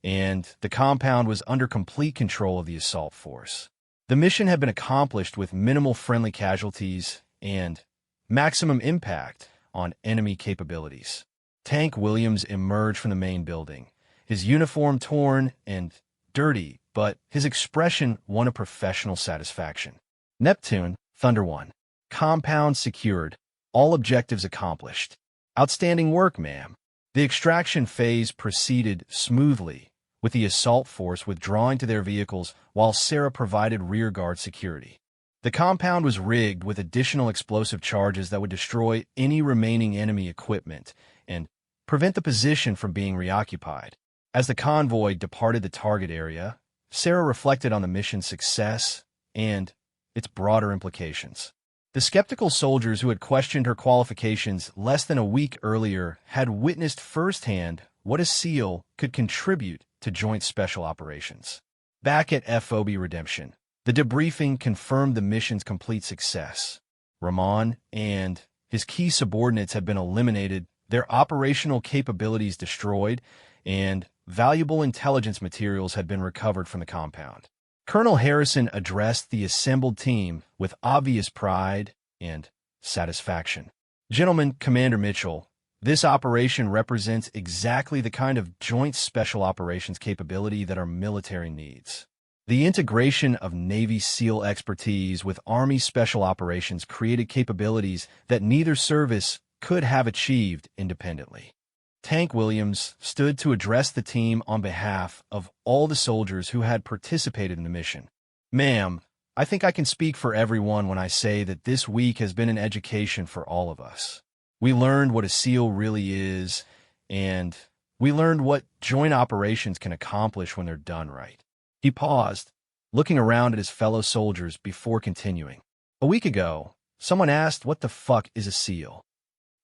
and the compound was under complete control of the assault force. The mission had been accomplished with minimal friendly casualties and maximum impact on enemy capabilities. Tank Williams emerged from the main building, his uniform torn and dirty, but his expression won a professional satisfaction. Neptune, Thunder 1. Compound secured. All objectives accomplished. Outstanding work, ma'am. The extraction phase proceeded smoothly, with the assault force withdrawing to their vehicles while Sarah provided rearguard security. The compound was rigged with additional explosive charges that would destroy any remaining enemy equipment and prevent the position from being reoccupied. As the convoy departed the target area, Sarah reflected on the mission's success and its broader implications. The skeptical soldiers who had questioned her qualifications less than a week earlier had witnessed firsthand what a SEAL could contribute to joint special operations. Back at FOB Redemption, the debriefing confirmed the mission's complete success. Ramon and his key subordinates had been eliminated, their operational capabilities destroyed, and valuable intelligence materials had been recovered from the compound. Colonel Harrison addressed the assembled team with obvious pride and satisfaction. Gentlemen, Commander Mitchell, this operation represents exactly the kind of joint special operations capability that our military needs. The integration of Navy SEAL expertise with Army Special Operations created capabilities that neither service could have achieved independently. Tank Williams stood to address the team on behalf of all the soldiers who had participated in the mission. Ma'am, I think I can speak for everyone when I say that this week has been an education for all of us. We learned what a SEAL really is, and we learned what joint operations can accomplish when they're done right. He paused, looking around at his fellow soldiers before continuing. A week ago, someone asked what the fuck is a SEAL.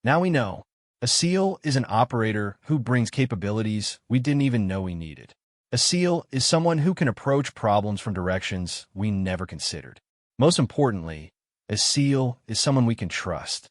Now we know. A SEAL is an operator who brings capabilities we didn't even know we needed. A SEAL is someone who can approach problems from directions we never considered. Most importantly, a SEAL is someone we can trust.